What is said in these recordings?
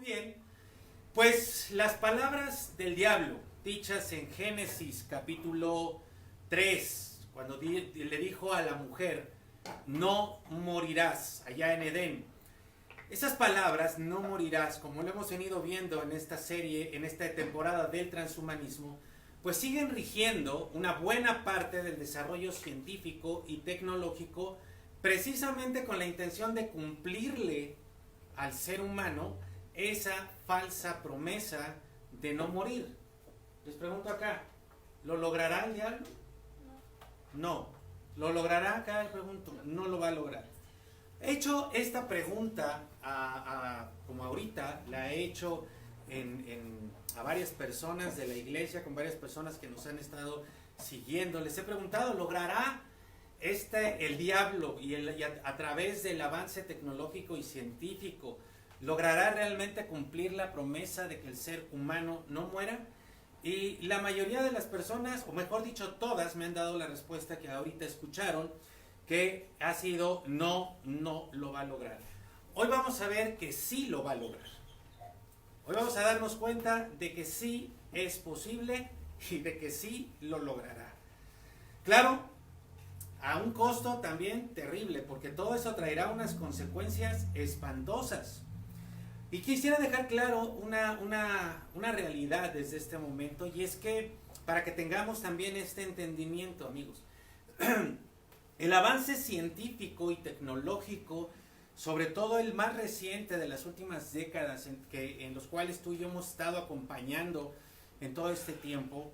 Bien, pues las palabras del diablo, dichas en Génesis capítulo 3, cuando le dijo a la mujer, no morirás, allá en Edén. Esas palabras, no morirás, como lo hemos venido viendo en esta serie, en esta temporada del transhumanismo, pues siguen rigiendo una buena parte del desarrollo científico y tecnológico, precisamente con la intención de cumplirle al ser humano esa falsa promesa de no morir. Les pregunto acá, ¿lo logrará el diablo? No. ¿Lo logrará acá? Les pregunto, no lo va a lograr. He hecho esta pregunta como ahorita, la he hecho a varias personas de la iglesia, con varias personas que nos han estado siguiendo. Les he preguntado, ¿logrará el diablo y a través del avance tecnológico y científico, logrará realmente cumplir la promesa de que el ser humano no muera? Y la mayoría de las personas, o mejor dicho todas, me han dado la respuesta que ahorita escucharon, que ha sido no lo va a lograr. Hoy vamos a ver que sí lo va a lograr. Hoy vamos a darnos cuenta de que sí es posible y de que sí lo logrará. Claro, a un costo también terrible, porque todo eso traerá unas consecuencias espantosas. Y quisiera dejar claro una realidad desde este momento, y es que para que tengamos también este entendimiento, amigos, el avance científico y tecnológico, sobre todo el más reciente de las últimas décadas en los cuales tú y yo hemos estado acompañando en todo este tiempo,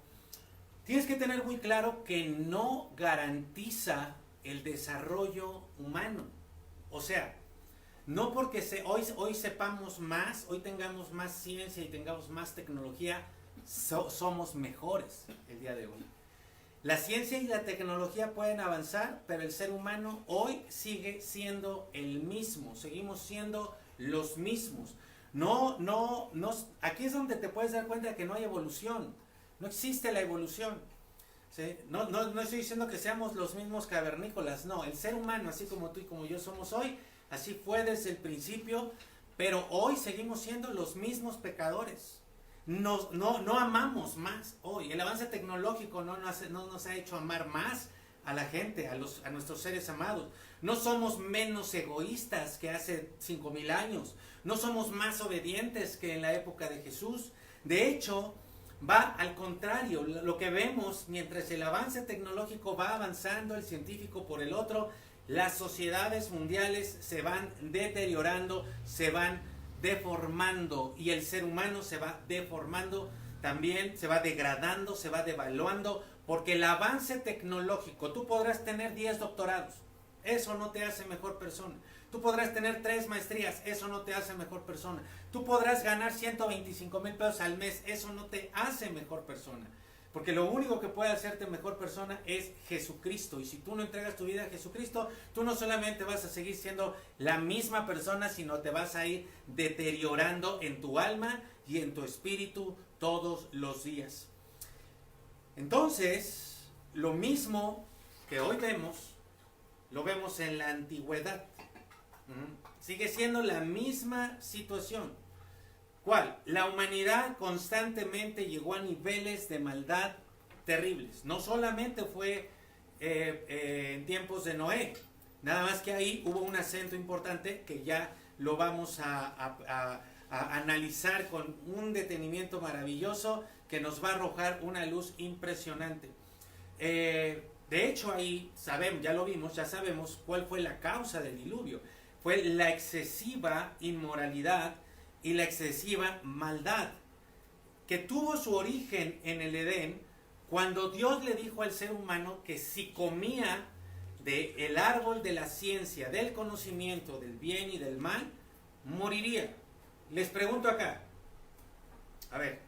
tienes que tener muy claro que no garantiza el desarrollo humano. O sea, no porque hoy sepamos más, hoy tengamos más ciencia y tengamos más tecnología, somos mejores el día de hoy. La ciencia y la tecnología pueden avanzar, pero el ser humano hoy sigue siendo el mismo, seguimos siendo los mismos. Aquí es donde te puedes dar cuenta de que no hay evolución, no existe la evolución. ¿Sí? No estoy diciendo que seamos los mismos cavernícolas, no, el ser humano, así como tú y como yo somos hoy, así fue desde el principio, pero hoy seguimos siendo los mismos pecadores. No amamos más hoy. El avance tecnológico no nos ha hecho amar más a la gente, a nuestros seres amados. No somos menos egoístas que hace 5,000 años. No somos más obedientes que en la época de Jesús. De hecho, va al contrario. Lo que vemos mientras el avance tecnológico va avanzando, el científico por el otro, las sociedades mundiales se van deteriorando, se van deformando, y el ser humano se va deformando también, se va degradando, se va devaluando, porque el avance tecnológico, tú podrás tener 10 doctorados, eso no te hace mejor persona. Tú podrás tener 3 maestrías, eso no te hace mejor persona. Tú podrás ganar 125,000 pesos al mes, eso no te hace mejor persona. Porque lo único que puede hacerte mejor persona es Jesucristo. Y si tú no entregas tu vida a Jesucristo, tú no solamente vas a seguir siendo la misma persona, sino te vas a ir deteriorando en tu alma y en tu espíritu todos los días. Entonces, lo mismo que hoy vemos, lo vemos en la antigüedad. Sigue siendo la misma situación. ¿Cuál? La humanidad constantemente llegó a niveles de maldad terribles. No solamente fue en tiempos de Noé, nada más que ahí hubo un acento importante que ya lo vamos a analizar con un detenimiento maravilloso que nos va a arrojar una luz impresionante. De hecho ahí sabemos, ya lo vimos, ya sabemos cuál fue la causa del diluvio. Fue la excesiva inmoralidad y la excesiva maldad, que tuvo su origen en el Edén, cuando Dios le dijo al ser humano que si comía del árbol de la ciencia, del conocimiento del bien y del mal, moriría. Les pregunto acá, a ver,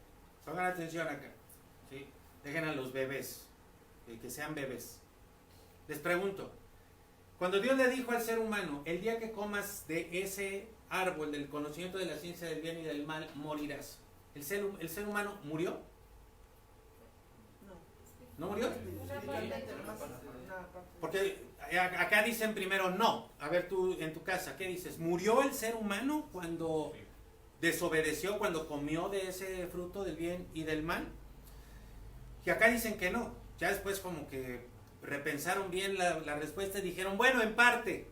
pongan atención acá, ¿sí? Dejen a los bebés, que sean bebés. Les pregunto, cuando Dios le dijo al ser humano, el día que comas de ese árbol del conocimiento de la ciencia del bien y del mal, morirás, ¿el ser humano murió? ¿No murió? Porque acá dicen primero no. A ver, tú en tu casa, ¿qué dices? ¿Murió el ser humano cuando desobedeció cuando comió de ese fruto del bien y del mal. Y acá dicen que no. Ya después como que repensaron bien la respuesta y dijeron, bueno, en parte,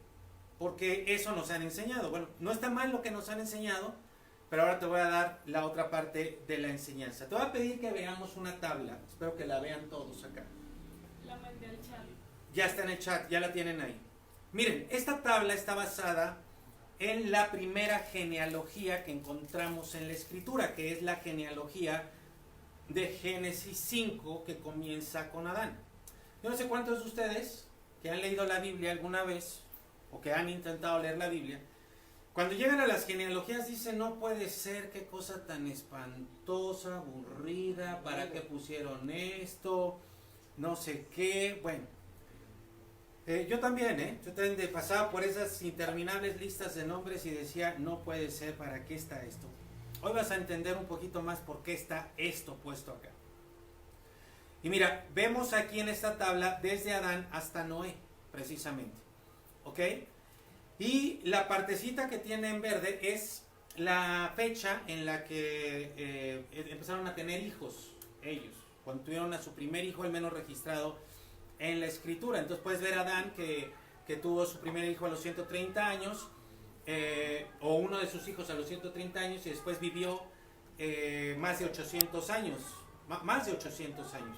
porque eso nos han enseñado. Bueno, no está mal lo que nos han enseñado, pero ahora te voy a dar la otra parte de la enseñanza. Te voy a pedir que veamos una tabla. Espero que la vean todos acá. La mandé al chat. Ya está en el chat, ya la tienen ahí. Miren, esta tabla está basada en la primera genealogía que encontramos en la Escritura, que es la genealogía de Génesis 5, que comienza con Adán. Yo no sé cuántos de ustedes que han leído la Biblia alguna vez, o que han intentado leer la Biblia, cuando llegan a las genealogías dicen, no puede ser, qué cosa tan espantosa, aburrida, ¿para qué pusieron esto? No sé qué, bueno. Yo también pasaba por esas interminables listas de nombres y decía, no puede ser, ¿para qué está esto? Hoy vas a entender un poquito más por qué está esto puesto acá. Y mira, vemos aquí en esta tabla desde Adán hasta Noé, precisamente. ¿Ok? Y la partecita que tiene en verde es la fecha en la que empezaron a tener hijos ellos, cuando tuvieron a su primer hijo, al menos registrado en la Escritura. Entonces puedes ver a Adán que tuvo su primer hijo a los 130 años, o uno de sus hijos a los 130 años, y después vivió más de 800 años, más de 800 años.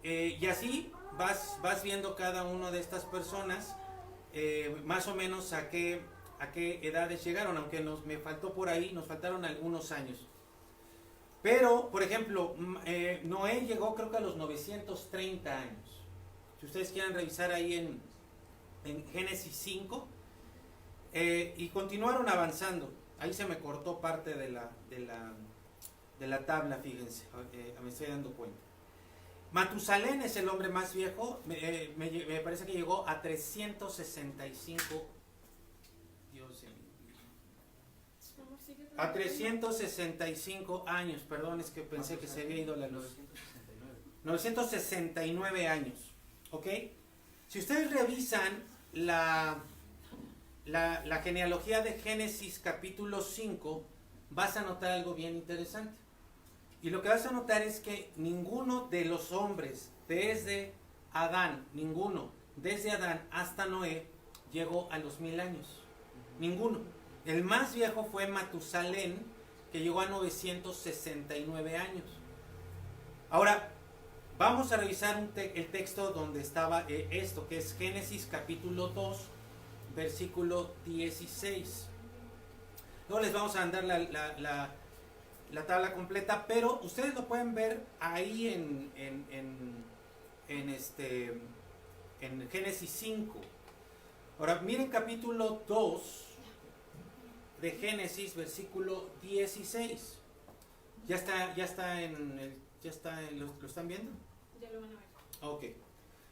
Y así vas viendo cada una de estas personas, más o menos a qué edades llegaron, aunque me faltó por ahí, nos faltaron algunos años. Pero, por ejemplo, Noé llegó creo que a los 930 años. Si ustedes quieren revisar ahí en Génesis 5, y continuaron avanzando. Ahí se me cortó parte de la tabla, fíjense, me estoy dando cuenta. Matusalén es el hombre más viejo, me parece que llegó a 365, Dios mío, a 365 años, perdón, es que pensé que se había ido la luz. 969 años, ¿ok? Si ustedes revisan la genealogía de Génesis capítulo 5, vas a notar algo bien interesante. Y lo que vas a notar es que ninguno de los hombres, desde Adán hasta Noé, llegó a los 1000 años. Ninguno. El más viejo fue Matusalén, que llegó a 969 años. Ahora, vamos a revisar el texto donde estaba esto, que es Génesis capítulo 2, versículo 16. Luego les vamos a dar la tabla completa, pero ustedes lo pueden ver ahí en Génesis 5. Ahora miren capítulo 2 de Génesis, versículo 16. ¿Lo están viendo? Ya lo van a ver. Ok.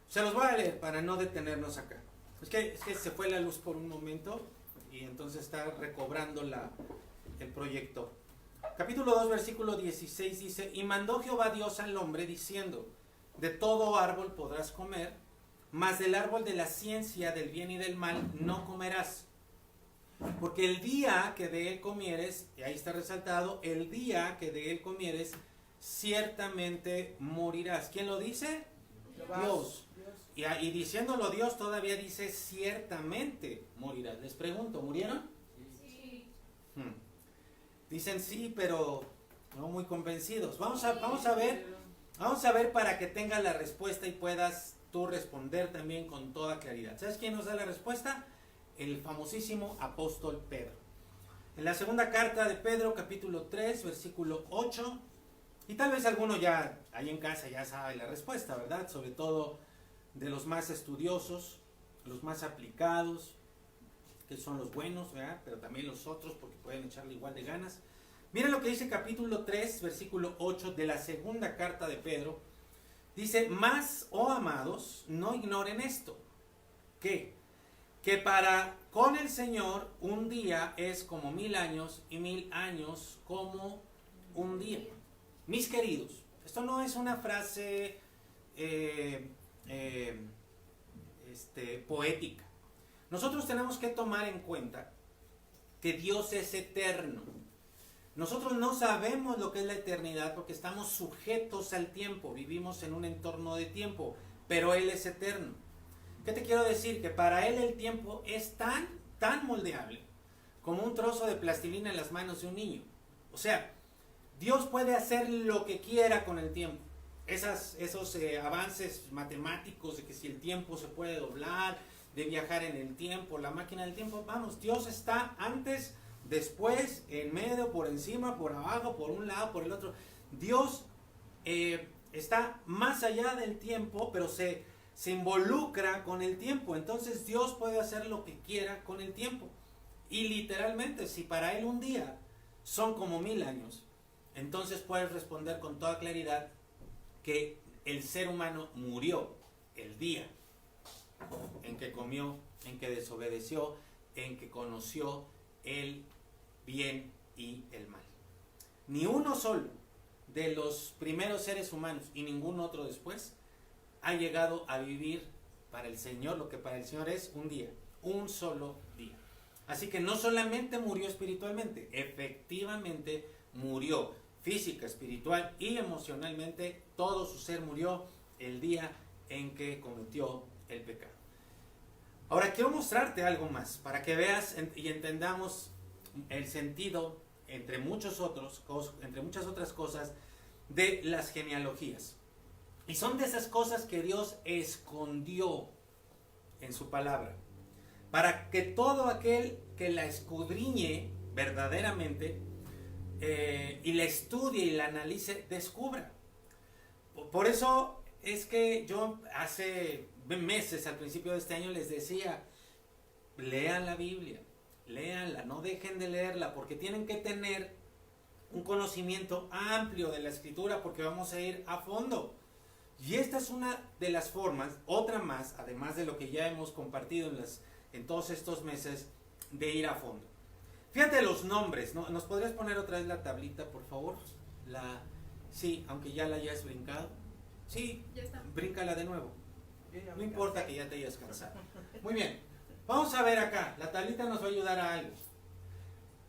Se los voy a leer para no detenernos acá. Es que se fue la luz por un momento y entonces está recobrando el proyector. Capítulo 2, versículo 16 dice, y mandó Jehová Dios al hombre diciendo, de todo árbol podrás comer, mas del árbol de la ciencia del bien y del mal no comerás. Porque el día que de él comieres, y ahí está resaltado, el día que de él comieres, ciertamente morirás. ¿Quién lo dice? Dios. Y diciéndolo Dios todavía dice, ciertamente morirás. Les pregunto, ¿murieron? Sí. Dicen sí, pero no muy convencidos. Vamos a ver para que tengas la respuesta y puedas tú responder también con toda claridad. ¿Sabes quién nos da la respuesta? El famosísimo apóstol Pedro. En la segunda carta de Pedro, capítulo 3, versículo 8, y tal vez alguno ya ahí en casa ya sabe la respuesta, ¿verdad? Sobre todo de los más estudiosos, los más aplicados, que son los buenos, ¿verdad? Pero también los otros, porque pueden echarle igual de ganas. Miren lo que dice capítulo 3, versículo 8 de la segunda carta de Pedro. Dice, mas, oh amados, no ignoren esto. ¿Qué? Que para con el Señor un día es como 1000 años y 1000 años como un día. Mis queridos, esto no es una frase poética. Nosotros tenemos que tomar en cuenta que Dios es eterno. Nosotros no sabemos lo que es la eternidad porque estamos sujetos al tiempo, vivimos en un entorno de tiempo, pero Él es eterno. ¿Qué te quiero decir? Que para Él el tiempo es tan moldeable como un trozo de plastilina en las manos de un niño. O sea, Dios puede hacer lo que quiera con el tiempo. Esos avances matemáticos de que si el tiempo se puede doblar, de viajar en el tiempo, la máquina del tiempo, vamos, Dios está antes, después, en medio, por encima, por abajo, por un lado, por el otro. Dios está más allá del tiempo, pero se involucra con el tiempo. Entonces Dios puede hacer lo que quiera con el tiempo. Y literalmente, si para Él un día son como 1000 años, entonces puedes responder con toda claridad que el ser humano murió el día en que comió, en que desobedeció, en que conoció el bien y el mal. Ni uno solo de los primeros seres humanos y ningún otro después ha llegado a vivir para el Señor lo que para el Señor es un día, un solo día. Así que no solamente murió espiritualmente, efectivamente murió física, espiritual y emocionalmente. Todo su ser murió el día en que cometió el pecado. Ahora quiero mostrarte algo más para que veas y entendamos el sentido, entre muchas otras cosas, de las genealogías. Y son de esas cosas que Dios escondió en su palabra, para que todo aquel que la escudriñe verdaderamente y la estudie y la analice, descubra. Por eso es que yo hace meses, al principio de este año, les decía, lean la Biblia, léanla, no dejen de leerla, porque tienen que tener un conocimiento amplio de la Escritura, porque vamos a ir a fondo. Y esta es una de las formas, otra más, además de lo que ya hemos compartido en todos estos meses, de ir a fondo. Fíjate los nombres, ¿no? ¿Nos podrías poner otra vez la tablita, por favor? Sí, aunque ya la hayas brincado. Sí, Ya está. bríncala de nuevo. No importa que ya te hayas cansado. Muy bien, vamos a ver acá, la tablita nos va a ayudar a algo.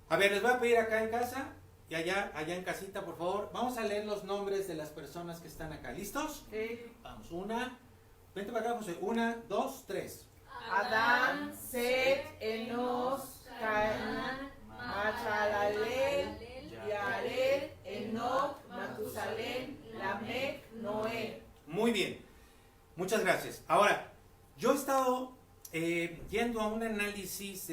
A ver, les voy a pedir acá en casa y allá en casita, por favor, vamos a leer los nombres de las personas que están acá. ¿Listos? Sí. Vamos, vente para acá, José. 1, 2, 3. Adán, Set, Enos, Cainán, Mahalalel, Yared, Enoc, Matusalén, Lamec, Noé. Muy bien, muchas gracias. Ahora, yo he estado yendo a un análisis,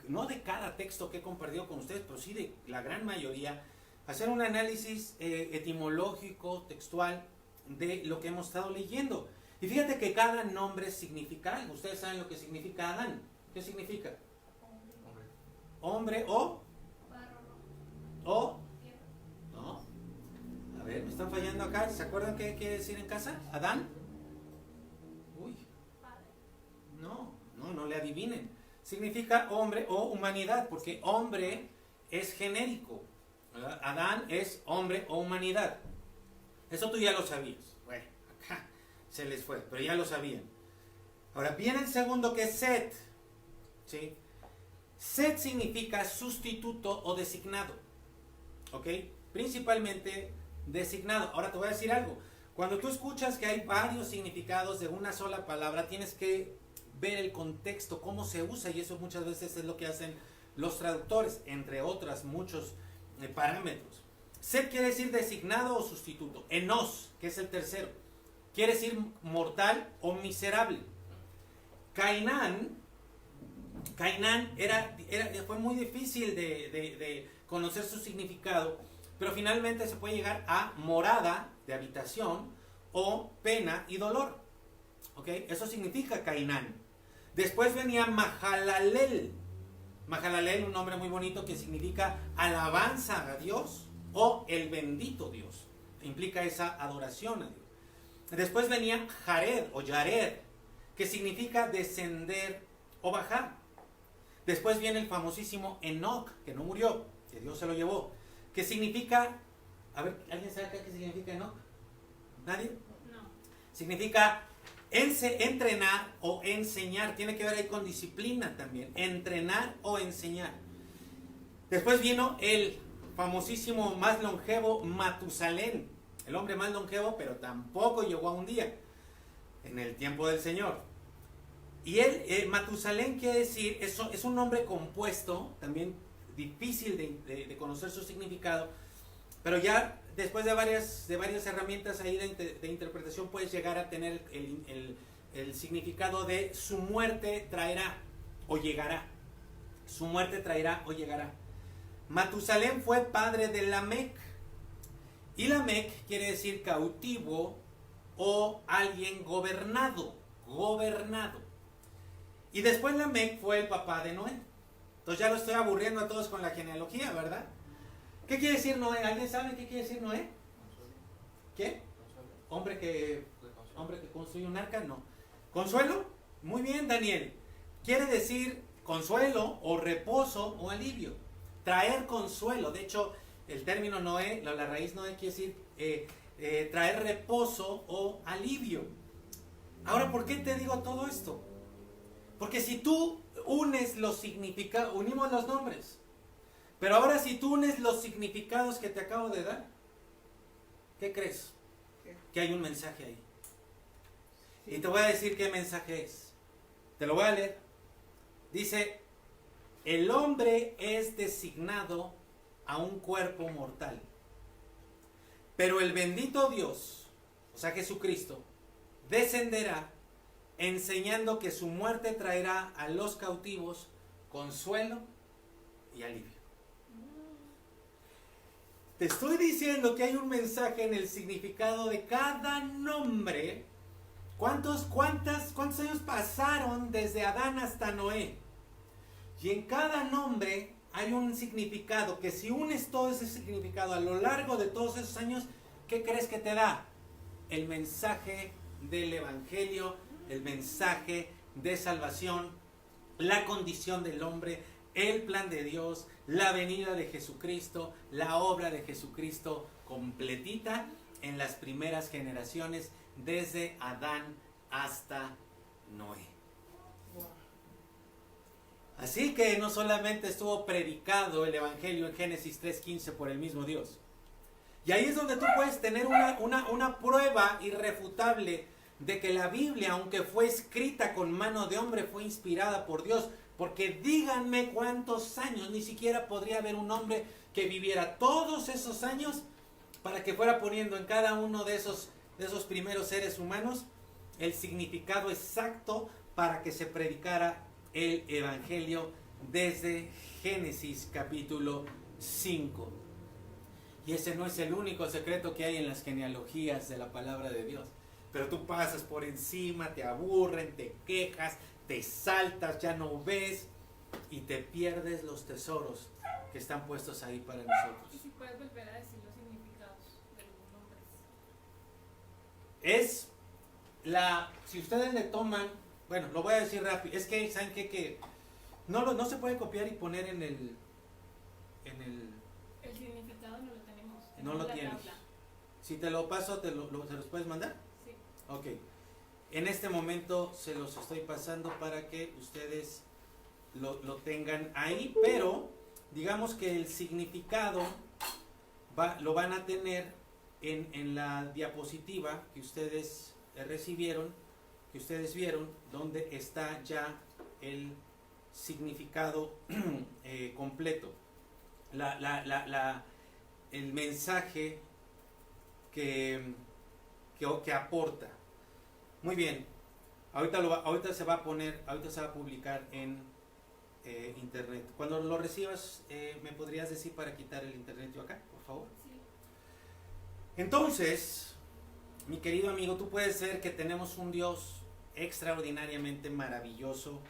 no de cada texto que he compartido con ustedes, pero sí de la gran mayoría, hacer un análisis etimológico, textual, de lo que hemos estado leyendo. Y fíjate que cada nombre significa algo. Ustedes saben lo que significa Adán. ¿Qué significa? Hombre o no. A ver, me están fallando acá. ¿Se acuerdan qué quiere decir en casa? Adán. Uy. No le adivinen. Significa hombre o humanidad, porque hombre es genérico, ¿verdad? Adán es hombre o humanidad. Eso tú ya lo sabías. Bueno, acá se les fue, pero ya lo sabían. Ahora viene el segundo, que es Set. ¿Sí? Set significa sustituto o designado. ¿Ok? Principalmente designado. Ahora te voy a decir algo. Cuando tú escuchas que hay varios significados de una sola palabra, tienes que ver el contexto, cómo se usa, y eso muchas veces es lo que hacen los traductores, entre otras muchos parámetros. Set quiere decir designado o sustituto. Enos, que es el tercero, quiere decir mortal o miserable. Cainán fue muy difícil de conocer su significado, pero finalmente se puede llegar a morada de habitación o pena y dolor. ¿Ok? Eso significa Cainán. Después venía Mahalalel. Mahalalel, un nombre muy bonito que significa alabanza a Dios o el bendito Dios. Implica esa adoración a Dios. Después venía Jared o Yared, que significa descender o bajar. Después viene el famosísimo Enoc, que no murió, que Dios se lo llevó, que significa, a ver, ¿alguien sabe acá qué significa Enoc? ¿Nadie? No. Significa entrenar o enseñar. Tiene que ver ahí con disciplina también. Entrenar o enseñar. Después vino el famosísimo, más longevo, Matusalén, el hombre más longevo, pero tampoco llegó a un día en el tiempo del Señor. Y él, Matusalén quiere decir, es un nombre compuesto, también difícil de conocer su significado, pero ya después de varias herramientas ahí de interpretación puedes llegar a tener el significado de su muerte traerá o llegará. Su muerte traerá o llegará. Matusalén fue padre de Lamec. Y Lamec quiere decir cautivo o alguien gobernado. Gobernado. Y después Lamec fue el papá de Noé. Entonces ya lo estoy aburriendo a todos con la genealogía, ¿verdad? ¿Qué quiere decir Noé? ¿Alguien sabe qué quiere decir Noé? ¿Qué? Hombre que construye un arca, no. ¿Consuelo? Muy bien, Daniel. Quiere decir consuelo o reposo o alivio. Traer consuelo. De hecho, el término Noé, la raíz Noé quiere decir traer reposo o alivio. Ahora, ¿por qué te digo todo esto? Porque si tú unes los significados, unimos los nombres, pero ahora si tú unes los significados que te acabo de dar, ¿qué crees? Que hay un mensaje ahí. Y te voy a decir qué mensaje es. Te lo voy a leer. Dice, el hombre es designado a un cuerpo mortal, pero el bendito Dios, o sea Jesucristo, descenderá enseñando que su muerte traerá a los cautivos consuelo y alivio. Te estoy diciendo que hay un mensaje en el significado de cada nombre. ¿Cuántos años pasaron desde Adán hasta Noé? Y en cada nombre hay un significado que si unes todo ese significado a lo largo de todos esos años, ¿qué crees que te da? El mensaje del Evangelio, el mensaje de salvación, la condición del hombre, el plan de Dios, la venida de Jesucristo, la obra de Jesucristo completita en las primeras generaciones, desde Adán hasta Noé. Así que no solamente estuvo predicado el Evangelio en Génesis 3:15 por el mismo Dios. Y ahí es donde tú puedes tener una prueba irrefutable de que la Biblia, aunque fue escrita con mano de hombre, fue inspirada por Dios. Porque díganme cuántos años, ni siquiera podría haber un hombre que viviera todos esos años para que fuera poniendo en cada uno de esos primeros seres humanos el significado exacto para que se predicara el Evangelio desde Génesis capítulo 5. Y ese no es el único secreto que hay en las genealogías de la palabra de Dios. Pero tú pasas por encima, te aburren, te quejas, te saltas, ya no ves y te pierdes los tesoros que están puestos ahí para nosotros. ¿Y si puedes volver a decir los significados de los nombres? Es si ustedes le toman, bueno, lo voy a decir rápido, es que ¿saben qué? Que no se puede copiar y poner en el El significado no lo tenemos. No lo la tienes. tabla. Si te lo paso, ¿se los puedes mandar? Sí. Ok. En este momento se los estoy pasando para que ustedes lo tengan ahí, pero digamos que el significado lo van a tener en la diapositiva que ustedes recibieron, que ustedes vieron, donde está ya el significado completo. El mensaje que aporta. Muy bien. Ahorita se va a publicar en internet. Cuando lo recibas, ¿me podrías decir para quitar el internet yo acá, por favor? Sí. Entonces, mi querido amigo, tú puedes ver que tenemos un Dios extraordinariamente maravilloso,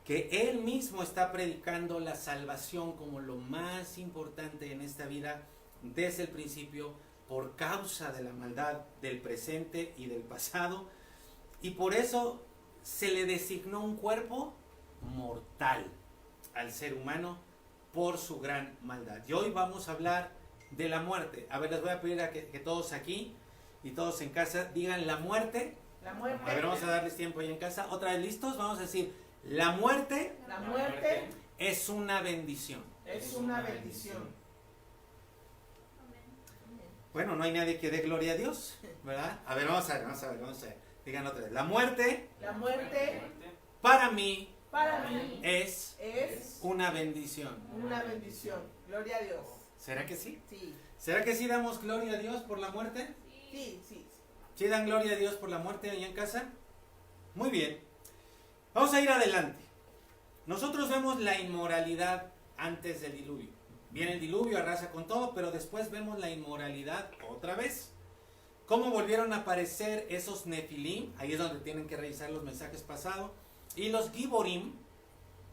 que Él mismo está predicando la salvación como lo más importante en esta vida desde el principio, por causa de la maldad del presente y del pasado, y por eso se le designó un cuerpo mortal al ser humano por su gran maldad. Y hoy vamos a hablar de la muerte. A ver, les voy a pedir a que todos aquí y todos en casa digan la muerte. La muerte. A ver, vamos a darles tiempo ahí en casa. Otra vez, ¿listos? Vamos a decir, la muerte La muerte es una bendición. es una bendición. Bueno, no hay nadie que dé gloria a Dios, ¿verdad? A ver, vamos a ver. Digan otra vez. La muerte para mí es una bendición. Una bendición. Gloria a Dios. ¿Será que sí? Sí. ¿Será que sí damos gloria a Dios por la muerte? Sí, sí. ¿Sí dan gloria a Dios por la muerte ahí en casa? Muy bien. Vamos a ir adelante. Nosotros vemos la inmoralidad antes del diluvio. Viene el diluvio, arrasa con todo, pero después vemos la inmoralidad otra vez. ¿Cómo volvieron a aparecer esos Nefilim? Ahí es donde tienen que revisar los mensajes pasados. Y los Giborim,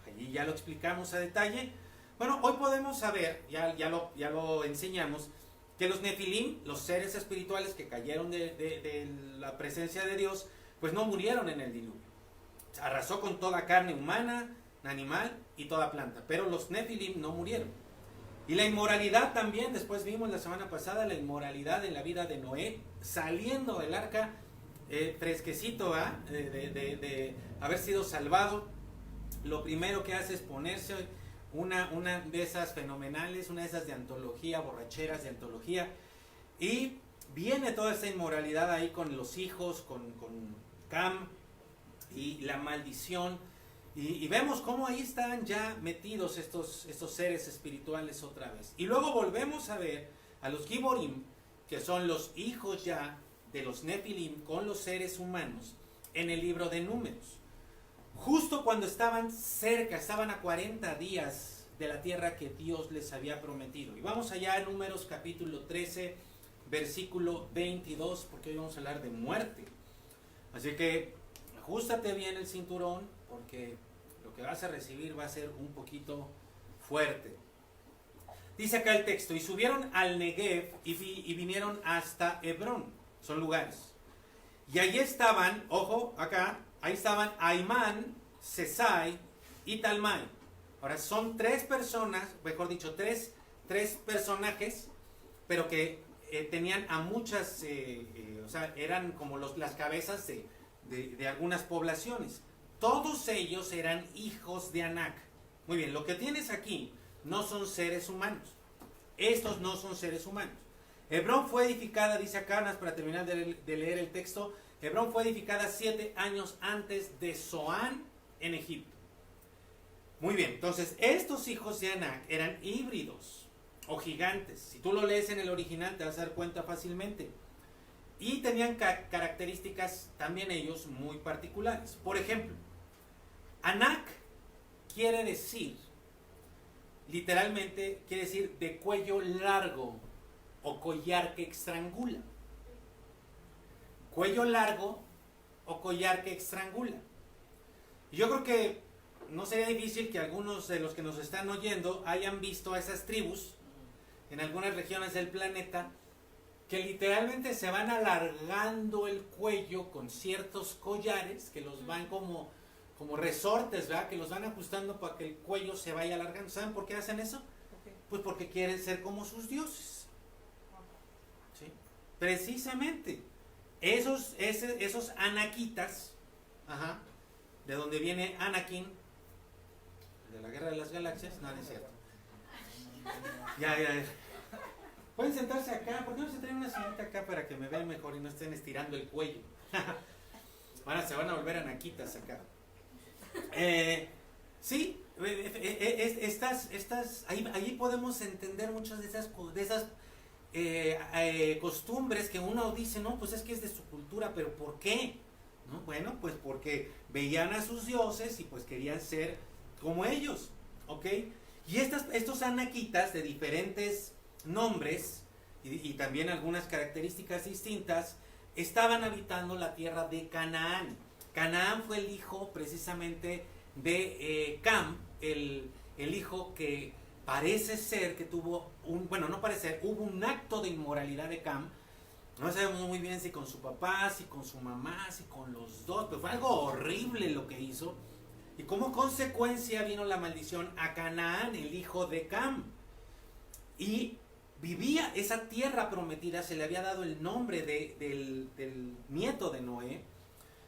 allí ya lo explicamos a detalle. Bueno, hoy podemos saber, ya lo enseñamos, que los Nefilim, los seres espirituales que cayeron de la presencia de Dios, pues no murieron en el diluvio. Arrasó con toda carne humana, animal y toda planta. Pero los Nefilim no murieron. Y la inmoralidad también, después vimos la semana pasada, la inmoralidad en la vida de Noé, saliendo del arca, fresquecito, de haber sido salvado. Lo primero que hace es ponerse una de esas fenomenales, una de esas de antología, borracheras de antología, y viene toda esa inmoralidad ahí con los hijos, con Cam, y la maldición, y vemos cómo ahí están ya metidos estos seres espirituales otra vez. Y luego volvemos a ver a los Giborim, que son los hijos ya de los Nefilim con los seres humanos, en el libro de Números. Justo cuando estaban cerca, estaban a 40 días de la tierra que Dios les había prometido. Y vamos allá a Números capítulo 13, versículo 22, porque hoy vamos a hablar de muerte. Así que ajústate bien el cinturón, porque lo que vas a recibir va a ser un poquito fuerte. Dice acá el texto: y subieron al Negev y vinieron hasta Hebrón. Son lugares. Y allí estaban, ojo, acá, ahí estaban Aimán, Sesai y Talmai. Ahora son tres personas, mejor dicho, tres personajes, pero que tenían a muchas, o sea, eran como las cabezas de algunas poblaciones. Todos ellos eran hijos de Anac. Muy bien, lo que tienes aquí no son seres humanos. Estos no son seres humanos. Hebrón fue edificada, dice acá, para terminar de leer el texto, Hebrón fue edificada 7 años antes de Zoán en Egipto. Muy bien, entonces estos hijos de Anac eran híbridos o gigantes. Si tú lo lees en el original te vas a dar cuenta fácilmente. Y tenían características también ellos muy particulares. Por ejemplo, Anac quiere decir, literalmente quiere decir de cuello largo o collar que estrangula. Cuello largo o collar que estrangula. Yo creo que no sería difícil que algunos de los que nos están oyendo hayan visto a esas tribus en algunas regiones del planeta que literalmente se van alargando el cuello con ciertos collares que los van como resortes, ¿verdad? Que los van ajustando para que el cuello se vaya alargando. ¿Saben por qué hacen eso? Pues porque quieren ser como sus dioses. ¿Sí? Precisamente. Esos anaquitas, de donde viene Anakin, de la Guerra de las Galaxias, no es cierto. Ya. Pueden sentarse acá, ¿por qué no se traen una sillita acá para que me vean mejor y no estén estirando el cuello? Se van a volver anaquitas acá. Sí, ahí podemos entender muchas de esas costumbres que uno dice, no, pues es que es de su cultura, pero ¿por qué? ¿No? Bueno, pues porque veían a sus dioses y pues querían ser como ellos, ¿ok? Y estos anaquitas de diferentes nombres y también algunas características distintas estaban habitando la tierra de Canaán. Canaán fue el hijo precisamente de Cam, el hijo que parece ser que tuvo hubo un acto de inmoralidad de Cam. No sabemos muy bien si con su papá, si con su mamá, si con los dos, pero fue algo horrible lo que hizo. Y como consecuencia vino la maldición a Canaán, el hijo de Cam. Y vivía esa tierra prometida, se le había dado el nombre del nieto de Noé,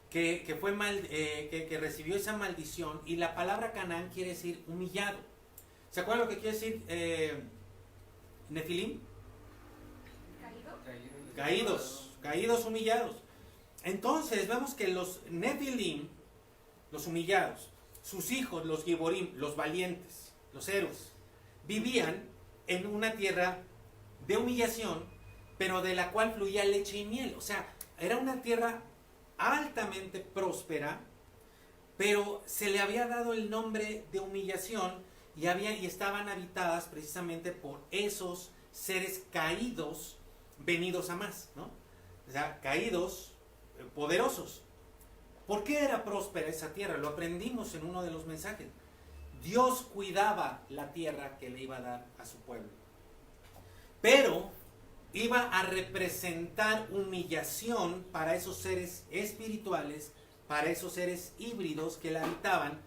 que recibió esa maldición. Y la palabra Canaán quiere decir humillado. ¿Se acuerdan lo que quiere decir Nefilim? caídos, humillados. Entonces vemos que los Nefilim, los humillados, sus hijos, los Giborim, los valientes, los héroes, vivían en una tierra de humillación, pero de la cual fluía leche y miel. O sea, era una tierra altamente próspera, pero se le había dado el nombre de humillación y estaban habitadas precisamente por esos seres caídos venidos a más, ¿no? O sea, caídos, poderosos. ¿Por qué era próspera esa tierra? Lo aprendimos en uno de los mensajes. Dios cuidaba la tierra que le iba a dar a su pueblo, pero iba a representar humillación para esos seres espirituales, para esos seres híbridos que la habitaban,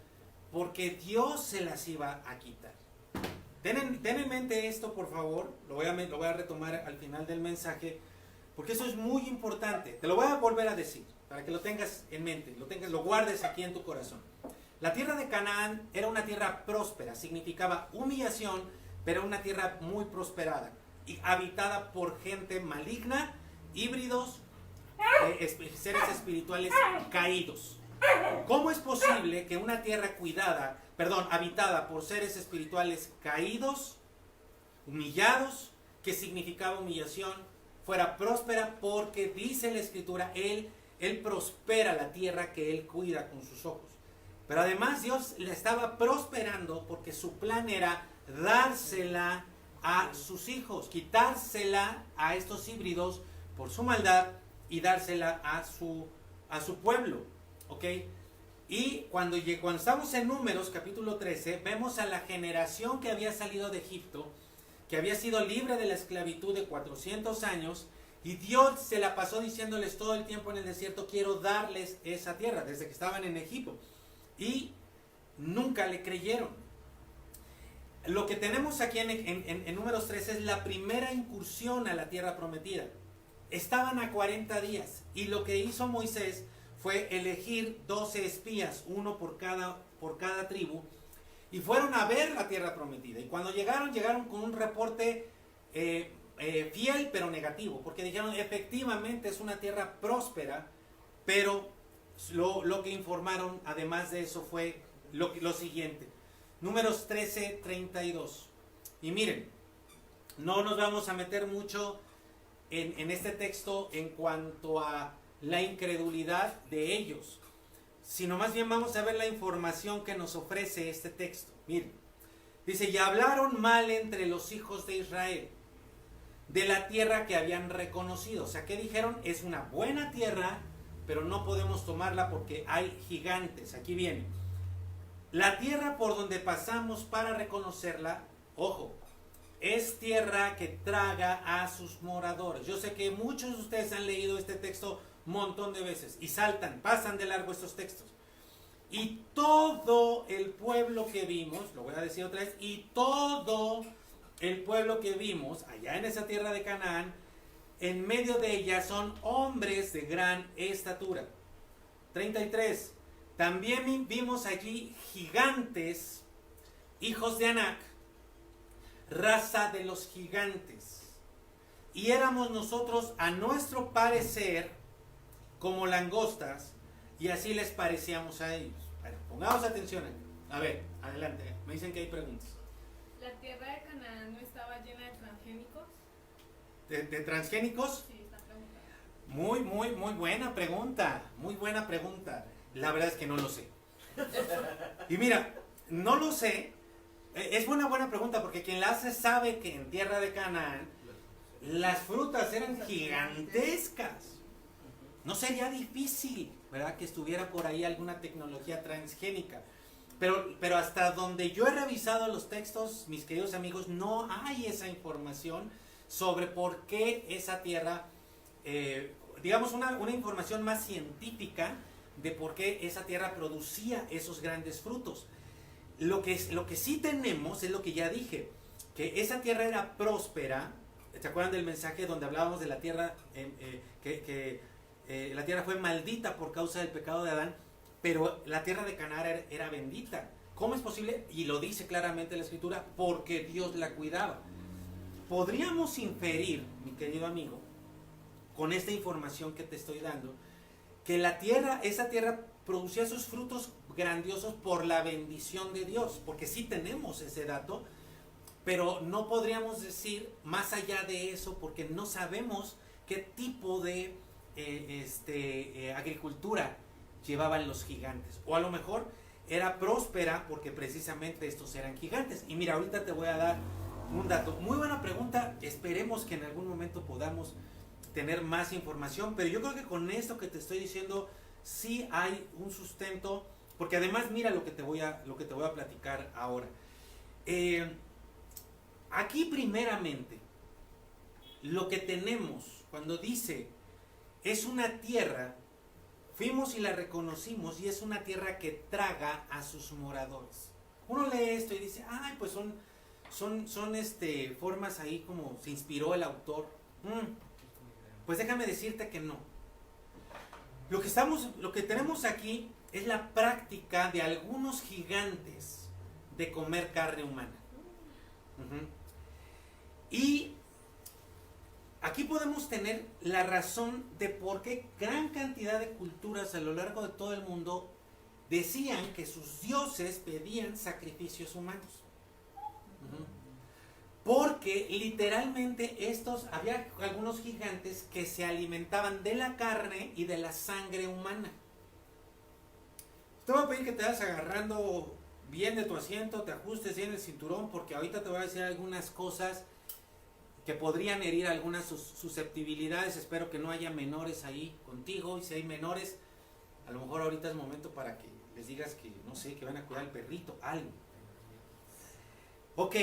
porque Dios se las iba a quitar. Ten en mente esto, por favor. Lo voy a retomar al final del mensaje, porque eso es muy importante. Te lo voy a volver a decir, para que lo tengas en mente, lo guardes aquí en tu corazón. La tierra de Canaán era una tierra próspera, significaba humillación, pero una tierra muy prosperada, y habitada por gente maligna, híbridos, seres espirituales caídos. ¿Cómo es posible que una tierra habitada por seres espirituales caídos, humillados, que significaba humillación, fuera próspera? Porque dice la Escritura, Él prospera la tierra que Él cuida con sus ojos. Pero además Dios la estaba prosperando porque su plan era dársela a sus hijos, quitársela a estos híbridos por su maldad y dársela a su pueblo. ¿Ok? Y cuando estamos en Números capítulo 13, vemos a la generación que había salido de Egipto, que había sido libre de la esclavitud de 400 años, y Dios se la pasó diciéndoles todo el tiempo en el desierto: quiero darles esa tierra, desde que estaban en Egipto. Y nunca le creyeron. Lo que tenemos aquí en Números 13 es la primera incursión a la tierra prometida. Estaban a 40 días, y lo que hizo Moisés fue elegir 12 espías, uno por cada tribu, y fueron a ver la tierra prometida. Y cuando llegaron con un reporte fiel pero negativo, porque dijeron: efectivamente es una tierra próspera, pero lo que informaron además de eso fue lo siguiente. Números 13, 32. Y miren, no nos vamos a meter mucho en este texto en cuanto a la incredulidad de ellos, sino más bien vamos a ver la información que nos ofrece este texto. Miren, dice: y hablaron mal entre los hijos de Israel de la tierra que habían reconocido. O sea, ¿qué dijeron? Es una buena tierra, pero no podemos tomarla porque hay gigantes. Aquí viene: la tierra por donde pasamos para reconocerla, ojo, es tierra que traga a sus moradores. Yo sé que muchos de ustedes han leído este texto un montón de veces y pasan de largo estos textos. Y todo el pueblo que vimos, lo voy a decir otra vez, y todo el pueblo que vimos allá en esa tierra de Canaán, en medio de ella son hombres de gran estatura. 33. También vimos allí gigantes, hijos de Anac, raza de los gigantes. Y éramos nosotros, a nuestro parecer, como langostas, y así les parecíamos a ellos. Bueno, pongamos atención aquí. A ver, adelante. Me dicen que hay preguntas. ¿La tierra de Canaán no estaba llena de transgénicos? ¿De transgénicos? Sí, está preguntando. Muy buena pregunta. Muy buena pregunta. La verdad es que no lo sé. Y mira, no lo sé. Es una buena pregunta, porque quien la hace sabe que en tierra de Canaán las frutas eran gigantescas. No sería difícil, ¿verdad?, que estuviera por ahí alguna tecnología transgénica. Pero hasta donde yo he revisado los textos, mis queridos amigos, no hay esa información sobre por qué esa tierra, digamos una información más científica de por qué esa tierra producía esos grandes frutos. Lo que sí tenemos es lo que ya dije, que esa tierra era próspera. ¿Se acuerdan del mensaje donde hablábamos de la tierra, la tierra fue maldita por causa del pecado de Adán, pero la tierra de Canaán era bendita? ¿Cómo es posible? Y lo dice claramente la Escritura: porque Dios la cuidaba. Podríamos inferir, mi querido amigo, con esta información que te estoy dando, que la tierra, esa tierra producía sus frutos grandiosos por la bendición de Dios, porque sí tenemos ese dato, pero no podríamos decir más allá de eso porque no sabemos qué tipo de agricultura llevaban los gigantes, o a lo mejor era próspera porque precisamente estos eran gigantes. Y mira, ahorita te voy a dar un dato. Muy buena pregunta, esperemos que en algún momento podamos tener más información, pero yo creo que con esto que te estoy diciendo sí hay un sustento, porque además mira lo que te voy a platicar ahora. Aquí primeramente lo que tenemos cuando dice es una tierra, fuimos y la reconocimos y es una tierra que traga a sus moradores. Uno lee esto y dice, ay, pues son formas ahí como se inspiró el autor. Pues déjame decirte que no. Lo que tenemos aquí es la práctica de algunos gigantes de comer carne humana. Y aquí podemos tener la razón de por qué gran cantidad de culturas a lo largo de todo el mundo decían que sus dioses pedían sacrificios humanos. Porque literalmente había algunos gigantes que se alimentaban de la carne y de la sangre humana. Te voy a pedir que te vayas agarrando bien de tu asiento, te ajustes bien el cinturón, porque ahorita te voy a decir algunas cosas que podrían herir algunas susceptibilidades. Espero que no haya menores ahí contigo, y si hay menores, a lo mejor ahorita es momento para que les digas que, no sé, que van a cuidar al perrito, algo. Ok,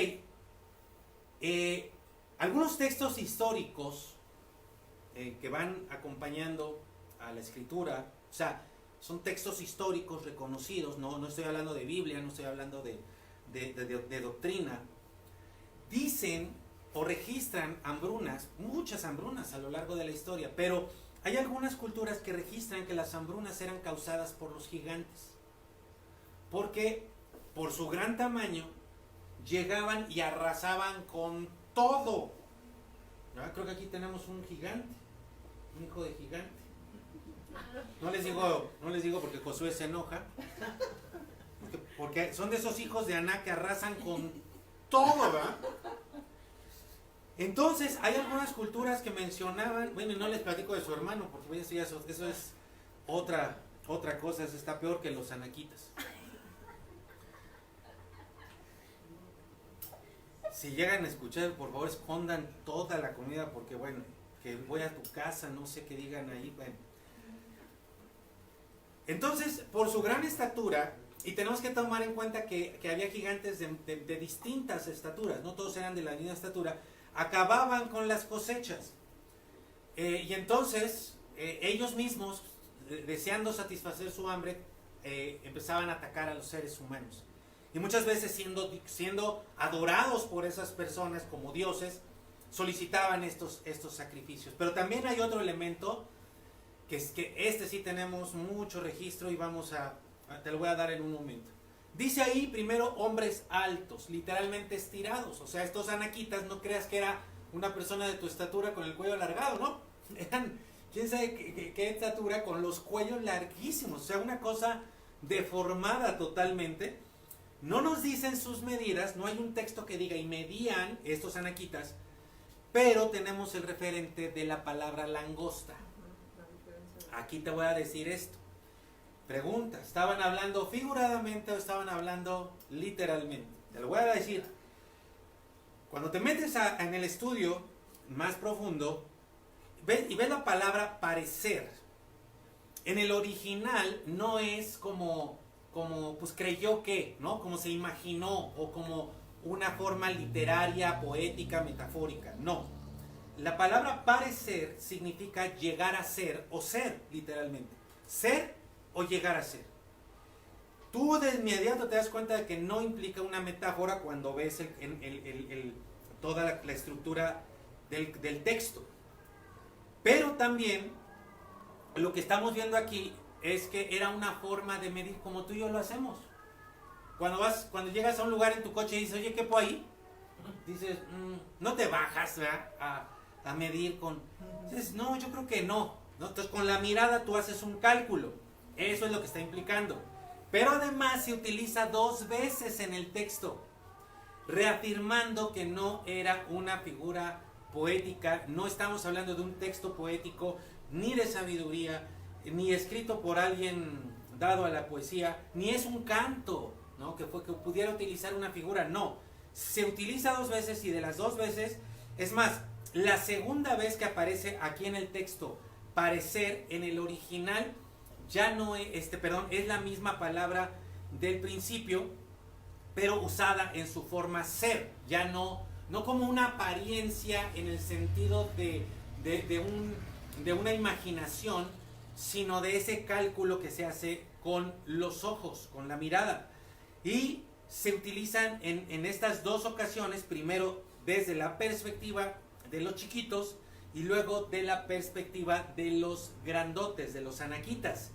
algunos textos históricos que van acompañando a la escritura, o sea, son textos históricos reconocidos, no estoy hablando de Biblia, no estoy hablando de doctrina, dicen o registran hambrunas, muchas hambrunas a lo largo de la historia, pero hay algunas culturas que registran que las hambrunas eran causadas por los gigantes, porque por su gran tamaño llegaban y arrasaban con todo. ¿No? Creo que aquí tenemos un gigante, un hijo de gigante. No les digo porque Josué se enoja, porque son de esos hijos de Aná que arrasan con todo, ¿verdad? Entonces hay algunas culturas que mencionaban, bueno, y no les platico de su hermano, porque eso es otra cosa, eso está peor que los anaquitas. Si llegan a escuchar, por favor escondan toda la comida, porque bueno, que voy a tu casa, no sé qué digan ahí, bueno. Entonces, por su gran estatura, y tenemos que tomar en cuenta que había gigantes de distintas estaturas, no todos eran de la misma estatura, acababan con las cosechas. Y entonces, ellos mismos, deseando satisfacer su hambre, empezaban a atacar a los seres humanos. Y muchas veces siendo adorados por esas personas como dioses, solicitaban estos sacrificios. Pero también hay otro elemento, que es que sí tenemos mucho registro y te lo voy a dar en un momento. Dice ahí primero hombres altos, literalmente estirados. O sea, estos anaquitas, no creas que era una persona de tu estatura con el cuello alargado, ¿no? Eran, quién sabe qué estatura, con los cuellos larguísimos. O sea, una cosa deformada totalmente. No nos dicen sus medidas, no hay un texto que diga y medían estos anaquitas, pero tenemos el referente de la palabra langosta. Aquí te voy a decir esto. Pregunta, ¿estaban hablando figuradamente o estaban hablando literalmente? Te lo voy a decir. Cuando te metes en el estudio más profundo, ves la palabra parecer. En el original no es como pues creyó que, ¿no? Como se imaginó, o como una forma literaria, poética, metafórica. No. La palabra parecer significa llegar a ser, o ser, literalmente. Ser o llegar a ser. Tú de inmediato te das cuenta de que no implica una metáfora cuando ves toda la estructura del texto. Pero también lo que estamos viendo aquí es que era una forma de medir como tú y yo lo hacemos. Cuando llegas a un lugar en tu coche y dices, oye, ¿qué por ahí? Dices, no te bajas, ¿verdad? a medir con... Entonces, no, yo creo que no, ¿no? Entonces, con la mirada tú haces un cálculo. Eso es lo que está implicando. Pero además se utiliza 2 veces en el texto, reafirmando que no era una figura poética. No estamos hablando de un texto poético, ni de sabiduría, ni escrito por alguien dado a la poesía, ni es un canto, ¿no? que pudiera utilizar una figura. No, se utiliza 2 veces, y de las 2 veces, es más, la segunda vez que aparece aquí en el texto, parecer, en el original, ya no es, es la misma palabra del principio, pero usada en su forma ser, ya no como una apariencia en el sentido de una imaginación, sino de ese cálculo que se hace con los ojos, con la mirada. Y se utilizan en estas 2 ocasiones, primero desde la perspectiva de los chiquitos y luego de la perspectiva de los grandotes, de los anaquitas.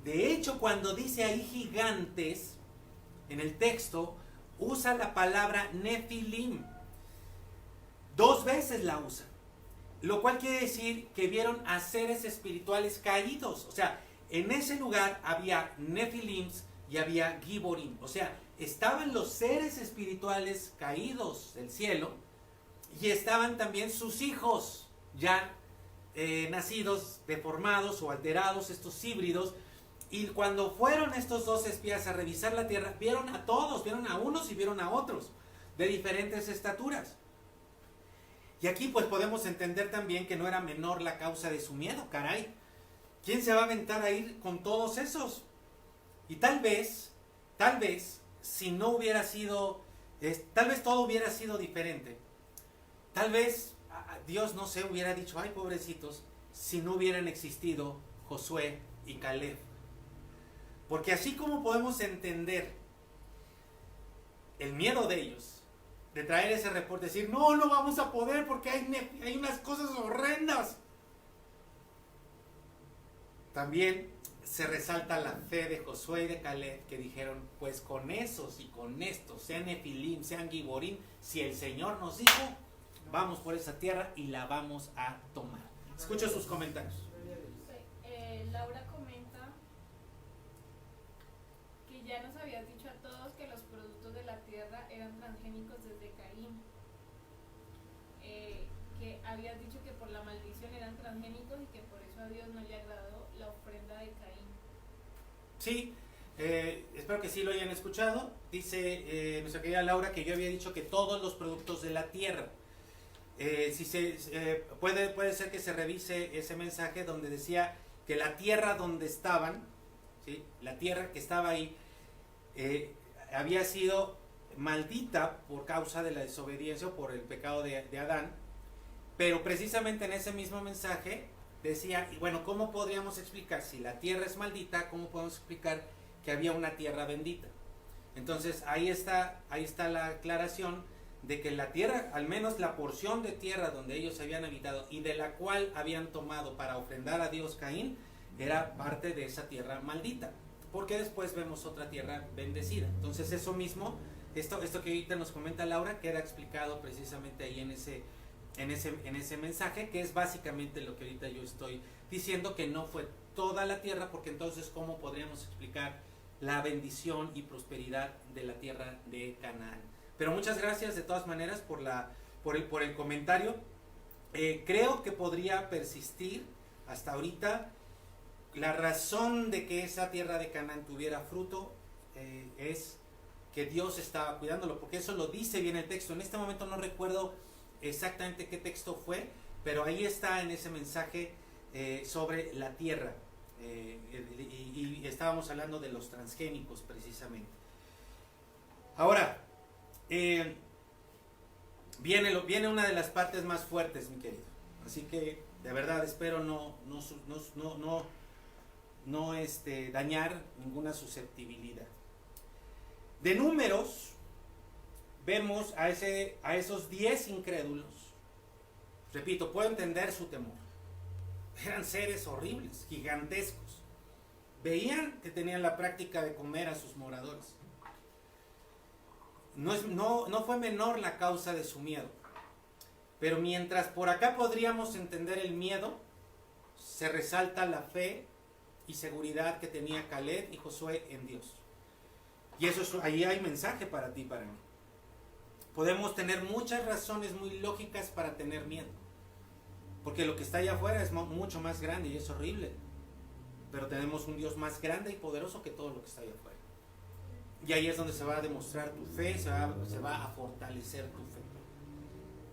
De hecho, cuando dice ahí gigantes, en el texto, usa la palabra Nefilim. 2 veces la usa. Lo cual quiere decir que vieron a seres espirituales caídos. O sea, en ese lugar había Nefilims y había Giborim. O sea, estaban los seres espirituales caídos del cielo y estaban también sus hijos ya nacidos, deformados o alterados, estos híbridos. Y cuando fueron estos 2 espías a revisar la tierra, vieron a todos, vieron a unos y vieron a otros, de diferentes estaturas. Y aquí pues podemos entender también que no era menor la causa de su miedo, caray. ¿Quién se va a aventar a ir con todos esos? Y tal vez, si no hubiera sido, tal vez todo hubiera sido diferente. Tal vez Dios, no sé, hubiera dicho, ay, pobrecitos, si no hubieran existido Josué y Caleb. Porque así como podemos entender el miedo de ellos, de traer ese reporte, decir, no vamos a poder porque hay unas cosas horrendas. También se resalta la fe de Josué y de Caleb, que dijeron, pues con esos y con estos, sean Nefilim, sean Giborim, si el Señor nos dijo, vamos por esa tierra y la vamos a tomar. Escucho sus comentarios. Laura comenta que ya nos habías dicho a todos que los productos de la tierra eran transgénicos desde Caín. Que habías dicho que por la maldición eran transgénicos y que por eso a Dios no le agradó la ofrenda de Caín. Sí, espero que sí lo hayan escuchado. Dice nuestra querida Laura que yo había dicho que todos los productos de la tierra. Puede ser que se revise ese mensaje donde decía que la tierra donde estaban, ¿sí? La tierra que estaba ahí, había sido maldita por causa de la desobediencia o por el pecado de Adán. Pero precisamente en ese mismo mensaje decía, y bueno, ¿cómo podríamos explicar? Si la tierra es maldita, ¿cómo podemos explicar que había una tierra bendita? Entonces ahí está la aclaración de que la tierra, al menos la porción de tierra donde ellos habían habitado y de la cual habían tomado para ofrendar a Dios Caín, era parte de esa tierra maldita, porque después vemos otra tierra bendecida. Entonces eso mismo, esto que ahorita nos comenta Laura, queda explicado precisamente ahí en ese mensaje, que es básicamente lo que ahorita yo estoy diciendo, que no fue toda la tierra, porque entonces ¿cómo podríamos explicar la bendición y prosperidad de la tierra de Canaán? Pero muchas gracias de todas maneras por el comentario. Creo que podría persistir hasta ahorita. La razón de que esa tierra de Canaán tuviera fruto es que Dios estaba cuidándolo, porque eso lo dice bien el texto. En este momento no recuerdo exactamente qué texto fue, pero ahí está en ese mensaje sobre la tierra. Y estábamos hablando de los transgénicos precisamente. Ahora, viene una de las partes más fuertes, mi querido. Así que de verdad espero no dañar ninguna susceptibilidad. De Números vemos a esos 10 incrédulos. Repito, puedo entender su temor. Eran seres horribles, gigantescos. Veían que tenían la práctica de comer a sus moradores. No fue menor la causa de su miedo. Pero mientras por acá podríamos entender el miedo, se resalta la fe y seguridad que tenía Caleb y Josué en Dios. Y ahí hay mensaje para ti y para mí. Podemos tener muchas razones muy lógicas para tener miedo. Porque lo que está allá afuera es mucho más grande y es horrible. Pero tenemos un Dios más grande y poderoso que todo lo que está allá afuera. Y ahí es donde se va a demostrar tu fe, se va a fortalecer tu fe.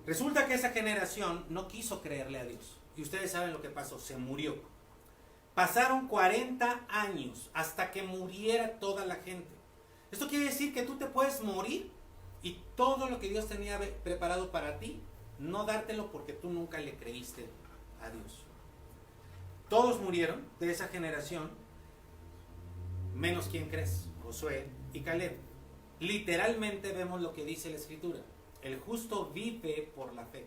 Resulta que esa generación no quiso creerle a Dios. Y ustedes saben lo que pasó, se murió. Pasaron 40 años hasta que muriera toda la gente. Esto quiere decir que tú te puedes morir y todo lo que Dios tenía preparado para ti, no dártelo porque tú nunca le creíste a Dios. Todos murieron de esa generación, menos quién crees, Josué y Caleb. Literalmente vemos lo que dice la Escritura. El justo vive por la fe.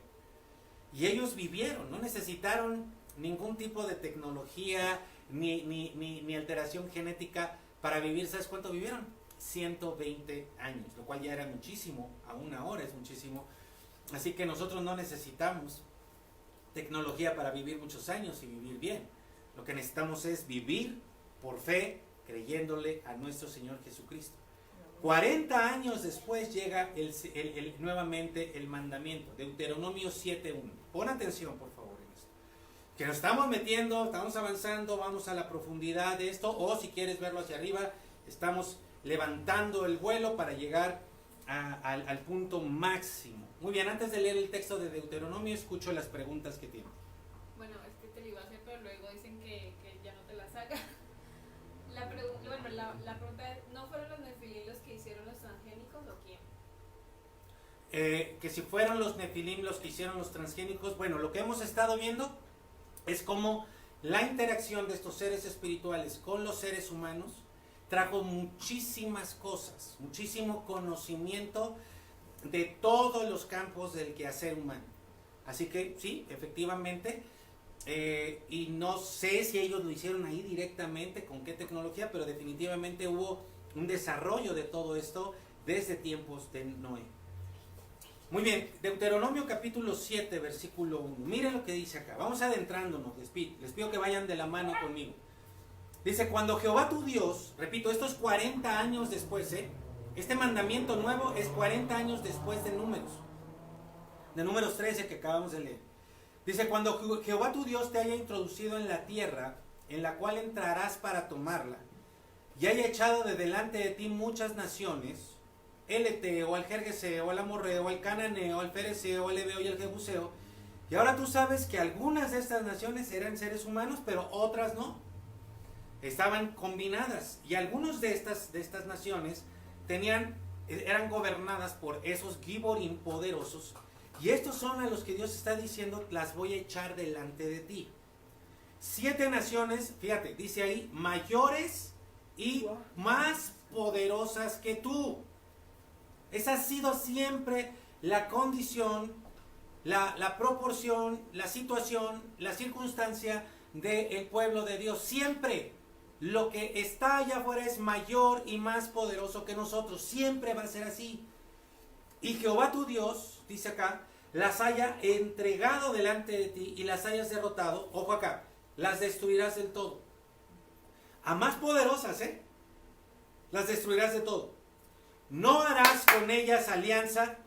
Y ellos vivieron, no necesitaron ningún tipo de tecnología ni alteración genética para vivir. ¿Sabes cuánto vivieron? 120 años, lo cual ya era muchísimo, aún ahora es muchísimo. Así que nosotros no necesitamos tecnología para vivir muchos años y vivir bien. Lo que necesitamos es vivir por fe, creyéndole a nuestro Señor Jesucristo. 40 años después llega nuevamente el mandamiento, Deuteronomio 7.1. Pon atención, por favor, en esto. Que nos estamos metiendo, estamos avanzando, vamos a la profundidad de esto, o si quieres verlo hacia arriba, estamos levantando el vuelo para llegar al punto máximo. Muy bien, antes de leer el texto de Deuteronomio, escucho las preguntas que tiene. Bueno, es que te lo iba a hacer, pero luego dicen que ya no te las haga. La pregunta es, ¿no fueron los nefilim los que hicieron los transgénicos o quién? Que si fueron los nefilim los que hicieron los transgénicos, bueno, lo que hemos estado viendo es cómo la interacción de estos seres espirituales con los seres humanos trajo muchísimas cosas, muchísimo conocimiento de todos los campos del quehacer humano. Así que sí, efectivamente, y no sé si ellos lo hicieron ahí directamente, con qué tecnología, pero definitivamente hubo un desarrollo de todo esto desde tiempos de Noé. Muy bien, Deuteronomio capítulo 7, versículo 1. Miren lo que dice acá, vamos adentrándonos, les pido que vayan de la mano conmigo. Dice, cuando Jehová tu Dios, repito, esto es 40 años después, este mandamiento nuevo es 40 años después de Números 13 que acabamos de leer. Dice, cuando Jehová tu Dios te haya introducido en la tierra, en la cual entrarás para tomarla, y haya echado de delante de ti muchas naciones, el Eteo, el Gergeseo, el Amorreo, el Cananeo, el Fereceo, el Ebeo y el Jebuseo, y ahora tú sabes que algunas de estas naciones eran seres humanos, pero otras no. Estaban combinadas, y algunas de estas naciones eran gobernadas por esos Giborim poderosos, y estos son a los que Dios está diciendo, las voy a echar delante de ti. 7 naciones, fíjate, dice ahí, mayores y más poderosas que tú. Esa ha sido siempre la condición, la proporción, la situación, la circunstancia del pueblo de Dios. Siempre lo que está allá afuera es mayor y más poderoso que nosotros. Siempre va a ser así. Y Jehová tu Dios, dice acá, las haya entregado delante de ti y las hayas derrotado. Ojo acá, las destruirás del todo. A más poderosas, las destruirás de todo. No harás con ellas alianza,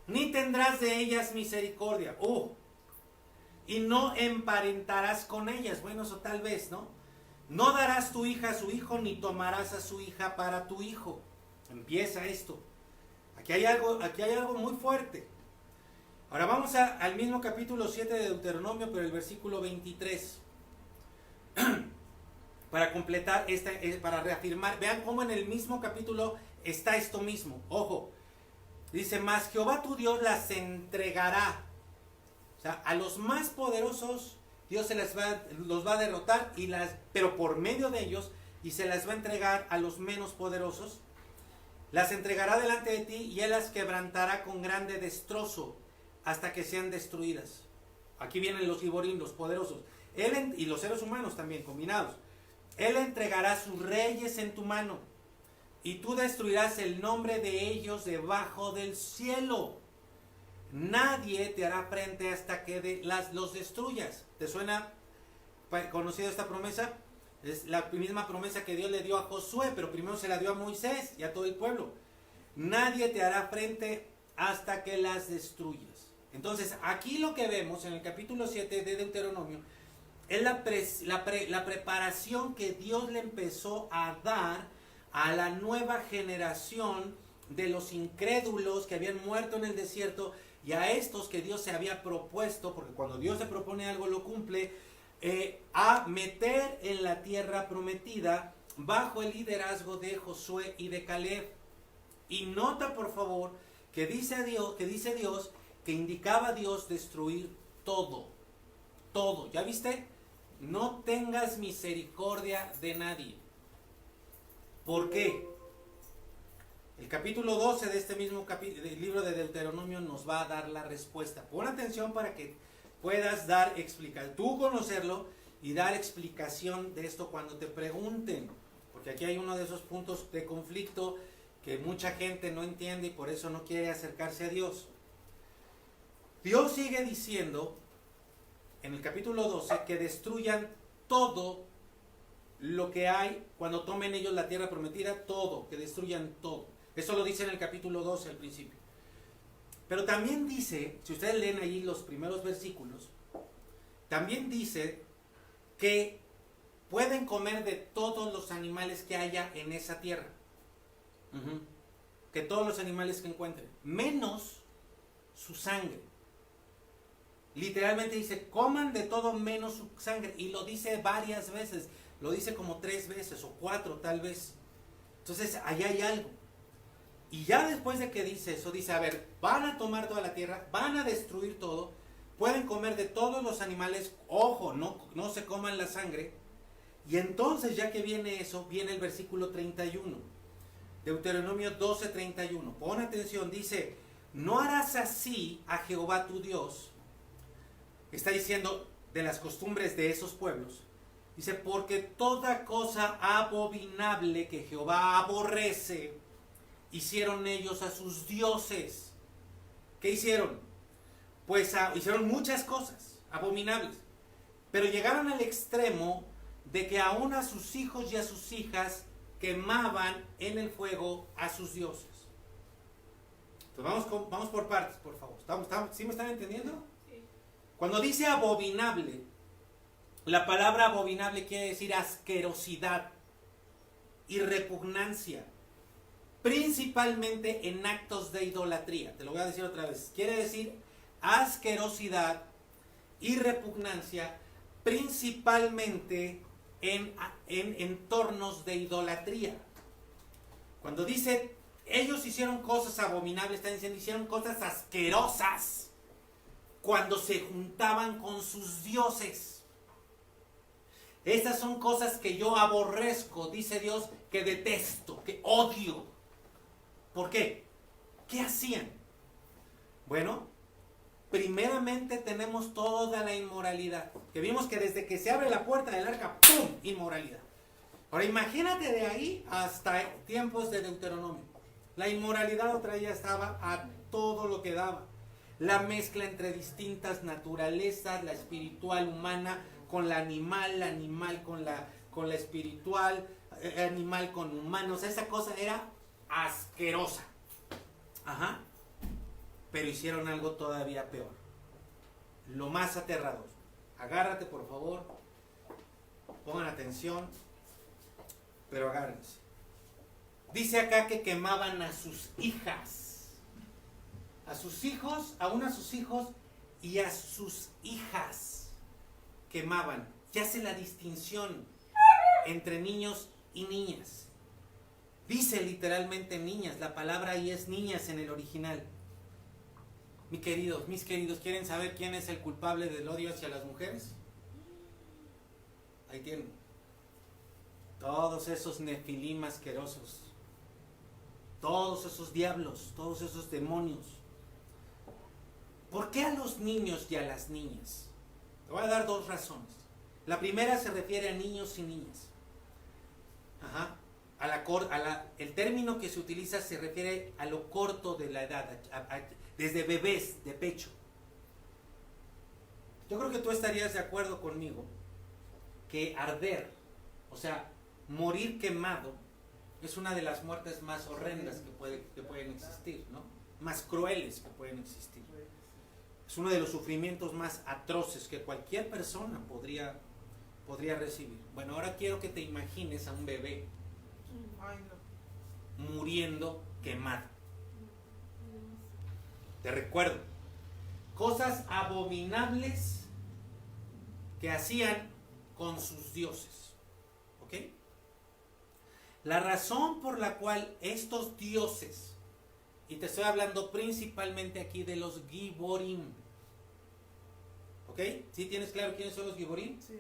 ni tendrás de ellas misericordia. Y no emparentarás con ellas. Bueno, eso tal vez, ¿no? No darás tu hija a su hijo, ni tomarás a su hija para tu hijo. Empieza esto. Aquí hay algo muy fuerte. Ahora vamos al mismo capítulo 7 de Deuteronomio, pero el versículo 23. Para completar, para reafirmar. Vean cómo en el mismo capítulo está esto mismo. Ojo. Dice, mas Jehová tu Dios las entregará. O sea, a los más poderosos Dios los va a derrotar, pero por medio de ellos, y se las va a entregar a los menos poderosos. Las entregará delante de ti y él las quebrantará con grande destrozo hasta que sean destruidas. Aquí vienen los Giborim, los poderosos. Y los seres humanos también, combinados. Él entregará sus reyes en tu mano y tú destruirás el nombre de ellos debajo del cielo. nadie te hará frente hasta que los destruyas. ¿Te suena conocida esta promesa? Es la misma promesa que Dios le dio a Josué, pero primero se la dio a Moisés y a todo el pueblo. Nadie te hará frente hasta que las destruyas. Entonces, aquí lo que vemos en el capítulo 7 de Deuteronomio es la preparación que Dios le empezó a dar a la nueva generación de los incrédulos que habían muerto en el desierto y a estos que Dios se había propuesto, porque cuando Dios se propone algo lo cumple, a meter en la tierra prometida bajo el liderazgo de Josué y de Caleb. Y nota por favor que dice Dios que indicaba a Dios destruir todo, ¿ya viste? No tengas misericordia de nadie. ¿Por qué? El capítulo 12 de este mismo del libro de Deuteronomio nos va a dar la respuesta. Pon atención para que puedas dar explicación, tú conocerlo y dar explicación de esto cuando te pregunten. Porque aquí hay uno de esos puntos de conflicto que mucha gente no entiende y por eso no quiere acercarse a Dios. Dios sigue diciendo en el capítulo 12 que destruyan todo lo que hay cuando tomen ellos la tierra prometida, todo, que destruyan todo. Eso lo dice en el capítulo 12 al principio. Pero también dice, si ustedes leen ahí los primeros versículos, también dice que pueden comer de todos los animales que haya en esa tierra. Que todos los animales que encuentren, menos su sangre. Literalmente dice, coman de todo menos su sangre. Y lo dice varias veces. Lo dice como 3 veces o 4 tal vez. Entonces, allá hay algo. Y ya después de que dice eso, dice, a ver, van a tomar toda la tierra, van a destruir todo, pueden comer de todos los animales, ojo, no se coman la sangre. Y entonces, ya que viene eso, viene el versículo 31. Deuteronomio 12:31. Pon atención, dice, no harás así a Jehová tu Dios. Está diciendo de las costumbres de esos pueblos. Dice, porque toda cosa abominable que Jehová aborrece, hicieron ellos a sus dioses. ¿Qué hicieron? Pues hicieron muchas cosas abominables. Pero llegaron al extremo de que aún a sus hijos y a sus hijas quemaban en el fuego a sus dioses. Entonces vamos por partes, por favor. ¿Sí me están entendiendo? Sí. Cuando dice abominable, la palabra abominable quiere decir asquerosidad y repugnancia, principalmente en actos de idolatría. Te lo voy a decir otra vez. Quiere decir asquerosidad y repugnancia, principalmente en entornos de idolatría. Cuando dice, ellos hicieron cosas abominables, están diciendo, hicieron cosas asquerosas cuando se juntaban con sus dioses. Estas son cosas que yo aborrezco, dice Dios, que detesto, que odio. ¿Por qué? ¿Qué hacían? Bueno, primeramente tenemos toda la inmoralidad. Que vimos que desde que se abre la puerta del arca, ¡pum!, inmoralidad. Ahora imagínate de ahí hasta tiempos de Deuteronomio. La inmoralidad otra ya estaba a todo lo que daba. La mezcla entre distintas naturalezas, la espiritual humana con la animal con la espiritual, animal con humano. O sea, esa cosa era asquerosa. Ajá. Pero hicieron algo todavía peor. Lo más aterrador. Agárrate, por favor. Pongan atención. Pero agárrense. Dice acá que quemaban a sus hijas. A sus hijos, aún a sus hijos y a sus hijas. Quemaban. Ya hace la distinción entre niños y niñas. Dice literalmente niñas. La palabra ahí es niñas en el original. Mis queridos, ¿quieren saber quién es el culpable del odio hacia las mujeres? Ahí tienen. Todos esos nefilim asquerosos. Todos esos diablos, todos esos demonios. ¿Por qué a los niños y a las niñas? Te voy a dar 2 razones. La primera se refiere a niños y niñas. Ajá. El término que se utiliza se refiere a lo corto de la edad. desde bebés de pecho. Yo creo que tú estarías de acuerdo conmigo que arder, o sea, morir quemado, es una de las muertes más horrendas que pueden existir, ¿no? Más crueles que pueden existir. Es uno de los sufrimientos más atroces que cualquier persona podría recibir. Bueno, ahora quiero que te imagines a un bebé Ay, no. muriendo quemado. Te recuerdo, cosas abominables que hacían con sus dioses. ¿Ok? La razón por la cual estos dioses, y te estoy hablando principalmente aquí de los Giborim, ¿ok? ¿Sí tienes claro quiénes son los Giborim? Sí,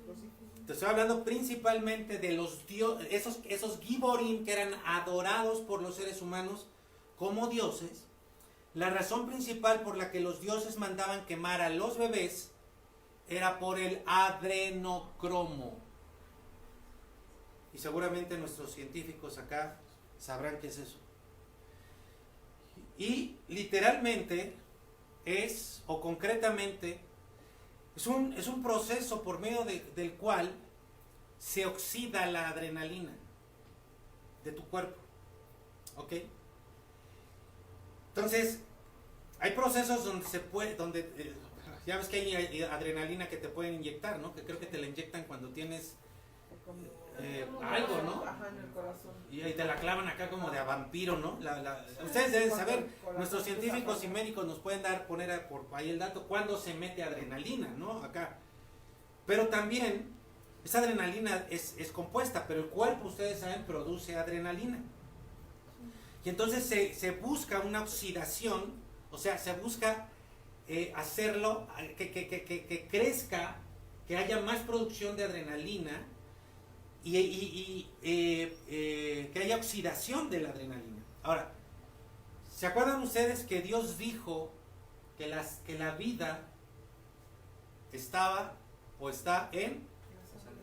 pues sí. Te estoy hablando principalmente de los dioses, esos Giborim que eran adorados por los seres humanos como dioses. La razón principal por la que los dioses mandaban quemar a los bebés era por el adrenocromo. Y seguramente nuestros científicos acá sabrán qué es eso. Y literalmente o concretamente, es un proceso por medio del cual se oxida la adrenalina de tu cuerpo. ¿Ok? Entonces, hay procesos donde ya ves que hay adrenalina que te pueden inyectar, ¿no? Que creo que te la inyectan cuando tienes algo, ¿no? Ajá, en el corazón. Y ahí te la clavan acá como de a vampiro, ¿no? Ustedes deben saber, nuestros científicos y médicos nos pueden poner por ahí el dato, cuándo se mete adrenalina, ¿no? Acá. Pero también, esa adrenalina es compuesta, pero el cuerpo, ustedes saben, produce adrenalina. Y entonces se busca una oxidación, o sea, se busca hacerlo, que crezca, que haya más producción de adrenalina y que haya oxidación de la adrenalina. Ahora, ¿se acuerdan ustedes que Dios dijo que la vida estaba o está en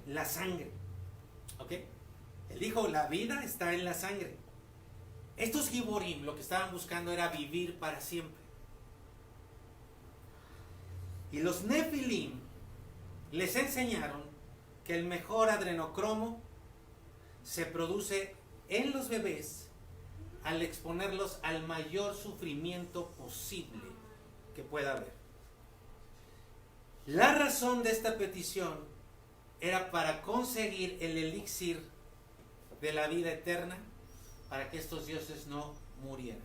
la sangre? ¿Ok? Él dijo, la vida está en la sangre. Estos Giborim lo que estaban buscando era vivir para siempre. Y los Nefilim les enseñaron que el mejor adrenocromo se produce en los bebés al exponerlos al mayor sufrimiento posible que pueda haber. La razón de esta petición era para conseguir el elixir de la vida eterna, para que estos dioses no murieran.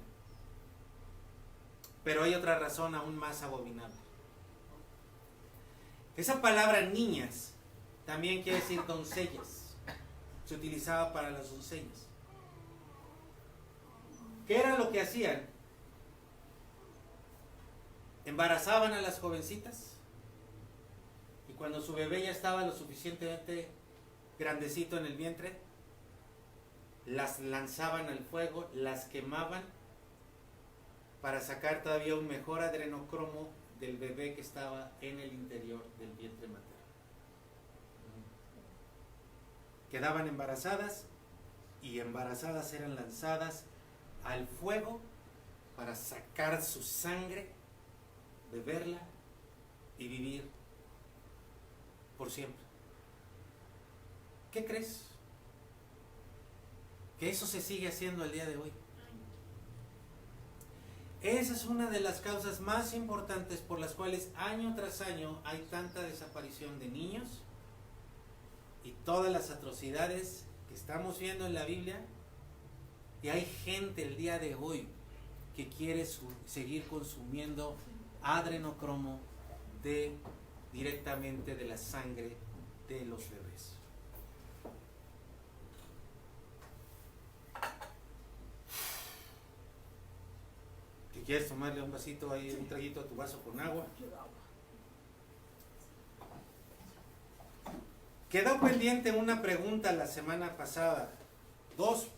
Pero hay otra razón aún más abominable. Esa palabra niñas también quiere decir doncellas. Se utilizaba para las doncellas. ¿Qué era lo que hacían? Embarazaban a las jovencitas y cuando su bebé ya estaba lo suficientemente grandecito en el vientre, las lanzaban al fuego, las quemaban para sacar todavía un mejor adrenocromo del bebé que estaba en el interior del vientre materno. Quedaban embarazadas y embarazadas eran lanzadas al fuego para sacar su sangre, beberla y vivir por siempre. ¿Qué crees? Que eso se sigue haciendo el día de hoy. Esa es una de las causas más importantes por las cuales año tras año hay tanta desaparición de niños y todas las atrocidades que estamos viendo en la Biblia. Y hay gente el día de hoy que quiere seguir consumiendo adrenocromo directamente de la sangre de los bebés. Si quieres tomarle un vasito ahí, un traguito a tu vaso con agua. Quedó pendiente una pregunta la semana pasada. 2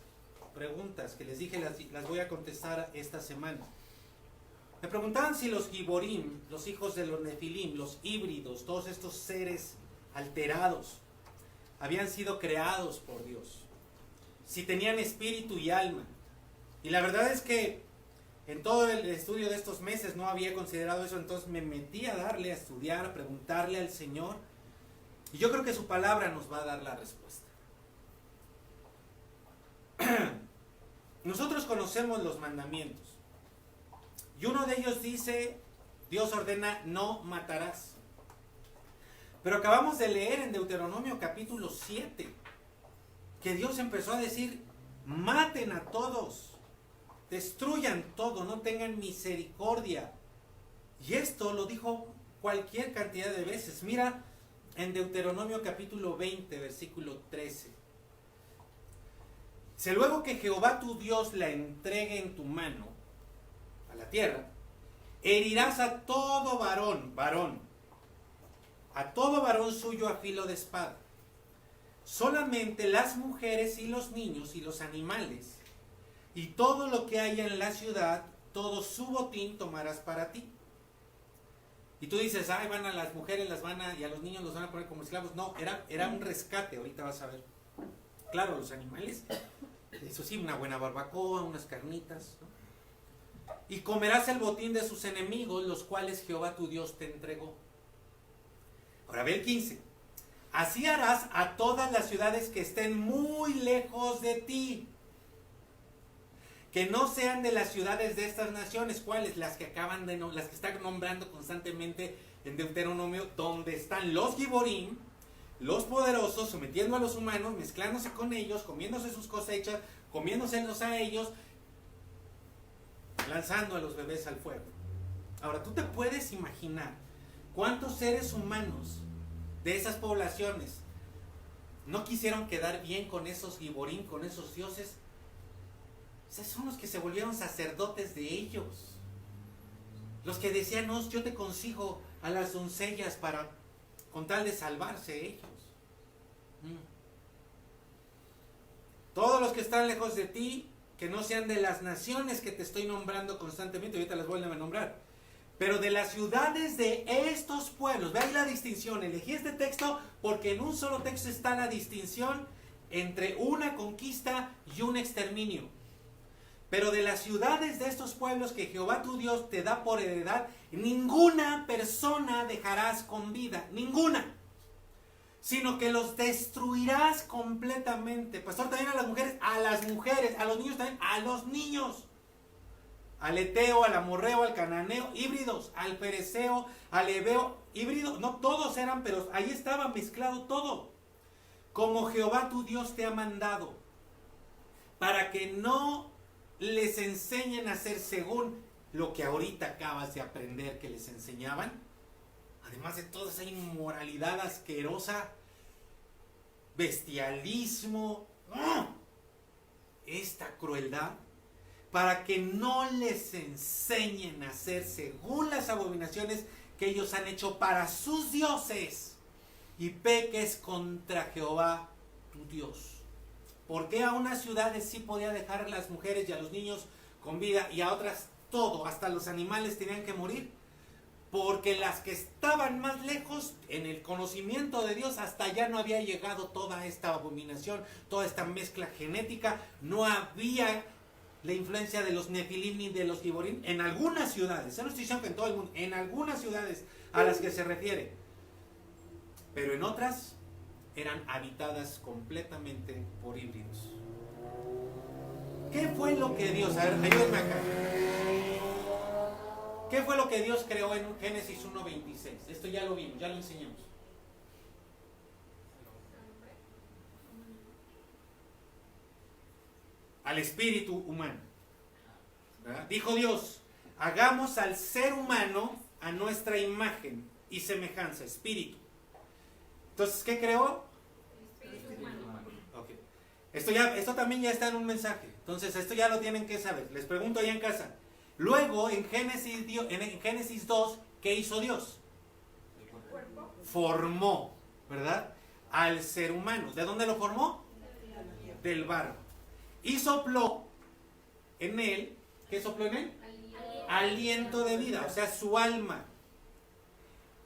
preguntas que les dije las voy a contestar esta semana. Me preguntaban si los Giborim, los hijos de los Nefilim, los híbridos, todos estos seres alterados, habían sido creados por Dios. Si tenían espíritu y alma. Y la verdad es que en todo el estudio de estos meses no había considerado eso, entonces me metí a darle, a estudiar, a preguntarle al Señor. Y yo creo que su palabra nos va a dar la respuesta. Nosotros conocemos los mandamientos. Y uno de ellos dice, Dios ordena, no matarás. Pero acabamos de leer en Deuteronomio capítulo 7, que Dios empezó a decir, maten a todos, destruyan todo, no tengan misericordia. Y esto lo dijo cualquier cantidad de veces. Mira en Deuteronomio capítulo 20, versículo 13. Si luego que Jehová tu Dios la entregue en tu mano a la tierra, herirás a todo varón, a todo varón suyo a filo de espada. Solamente las mujeres y los niños y los animales y todo lo que haya en la ciudad, todo su botín tomarás para ti. Y tú dices, ay, van a las mujeres, y a los niños los van a poner como esclavos. No, era un rescate, ahorita vas a ver. Claro, los animales, eso sí, una buena barbacoa, unas carnitas, ¿no? Y comerás el botín de sus enemigos, los cuales Jehová tu Dios te entregó. Ahora ve el 15. Así harás a todas las ciudades que estén muy lejos de ti, que no sean de las ciudades de estas naciones. ¿Cuáles? Las que las que están nombrando constantemente en Deuteronomio, donde están los Giborim, los poderosos, sometiendo a los humanos, mezclándose con ellos, comiéndose sus cosechas, comiéndoselos a ellos, lanzando a los bebés al fuego. Ahora, tú te puedes imaginar cuántos seres humanos de esas poblaciones no quisieron quedar bien con esos Giborim, con esos dioses. Esos son los que se volvieron sacerdotes de ellos. Los que decían, no, yo te consigo a las doncellas con tal de salvarse ellos. Todos los que están lejos de ti, que no sean de las naciones que te estoy nombrando constantemente, ahorita las voy a nombrar, pero de las ciudades de estos pueblos. Vean la distinción, elegí este texto porque en un solo texto está la distinción entre una conquista y un exterminio. Pero de las ciudades de estos pueblos que Jehová tu Dios te da por heredad, ninguna persona dejarás con vida, ninguna, sino que los destruirás completamente. Pastor, también a las mujeres, a los niños también, a los niños. Al eteo, al amorreo, al cananeo, híbridos, al pereceo, al heveo, híbridos, no todos eran, pero ahí estaba mezclado todo. Como Jehová tu Dios te ha mandado, para que no les enseñen a hacer según lo que ahorita acabas de aprender que les enseñaban. Además de toda esa inmoralidad asquerosa, bestialismo, esta crueldad, para que no les enseñen a hacer según las abominaciones que ellos han hecho para sus dioses, y peques contra Jehová tu Dios. ¿Por qué a unas ciudades sí podía dejar a las mujeres y a los niños con vida y a otras todo, hasta los animales tenían que morir? Porque las que estaban más lejos en el conocimiento de Dios, hasta allá no había llegado toda esta abominación, toda esta mezcla genética, no había la influencia de los Nefilim ni de los Giborim en algunas ciudades. No estoy diciendo que en todo el mundo, en algunas ciudades a las que se refiere, pero en otras eran habitadas completamente por híbridos. ¿Qué fue lo que Dios, a ver, ayúdenme acá, qué fue lo que Dios creó en Génesis 1:26? Esto ya lo vimos, ya lo enseñamos. Al espíritu humano, ¿verdad? Dijo Dios, hagamos al ser humano a nuestra imagen y semejanza, espíritu. Entonces, ¿qué creó? Espíritu humano. Okay. Esto también ya está en un mensaje. Entonces, esto ya lo tienen que saber. Les pregunto ahí en casa. Luego, en Génesis 2, ¿qué hizo Dios? Cuerpo. Formó, ¿verdad? Al ser humano. ¿De dónde lo formó? Del barro. Y sopló en él. ¿Qué sopló en él? Aliento de vida, o sea, su alma.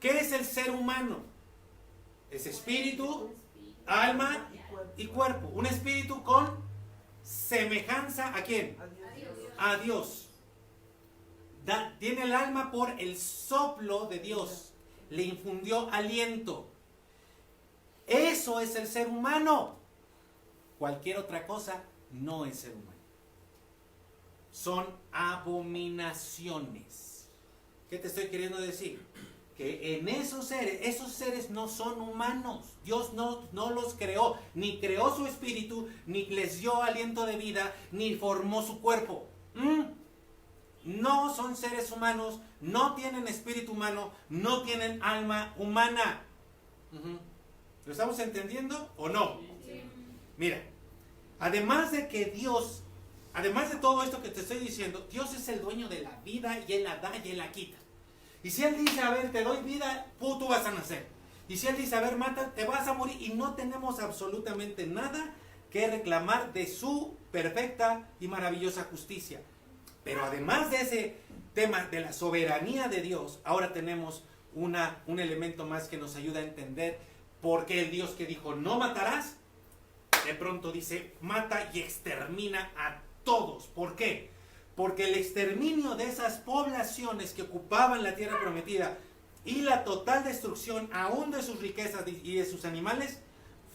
¿Qué es el ser humano? Es espíritu, alma y cuerpo. Un espíritu con semejanza ¿a quién? A Dios. A Dios. Tiene el alma por el soplo de Dios. Le infundió aliento. Eso es el ser humano. Cualquier otra cosa no es ser humano. Son abominaciones. ¿Qué te estoy queriendo decir? Que en esos seres no son humanos. Dios no los creó, ni creó su espíritu, ni les dio aliento de vida, ni formó su cuerpo. No son seres humanos, no tienen espíritu humano, no tienen alma humana. ¿Lo estamos entendiendo o no? Sí. Mira, además de todo esto que te estoy diciendo, Dios es el dueño de la vida y Él la da y Él la quita. Y si Él dice, a ver, te doy vida, tú vas a nacer. Y si Él dice, a ver, mata, te vas a morir. Y no tenemos absolutamente nada que reclamar de su perfecta y maravillosa justicia. Pero además de ese tema de la soberanía de Dios, ahora tenemos un elemento más que nos ayuda a entender por qué el Dios que dijo, no matarás, de pronto dice, mata y extermina a todos. ¿Por qué? Porque el exterminio de esas poblaciones que ocupaban la tierra prometida y la total destrucción aún de sus riquezas y de sus animales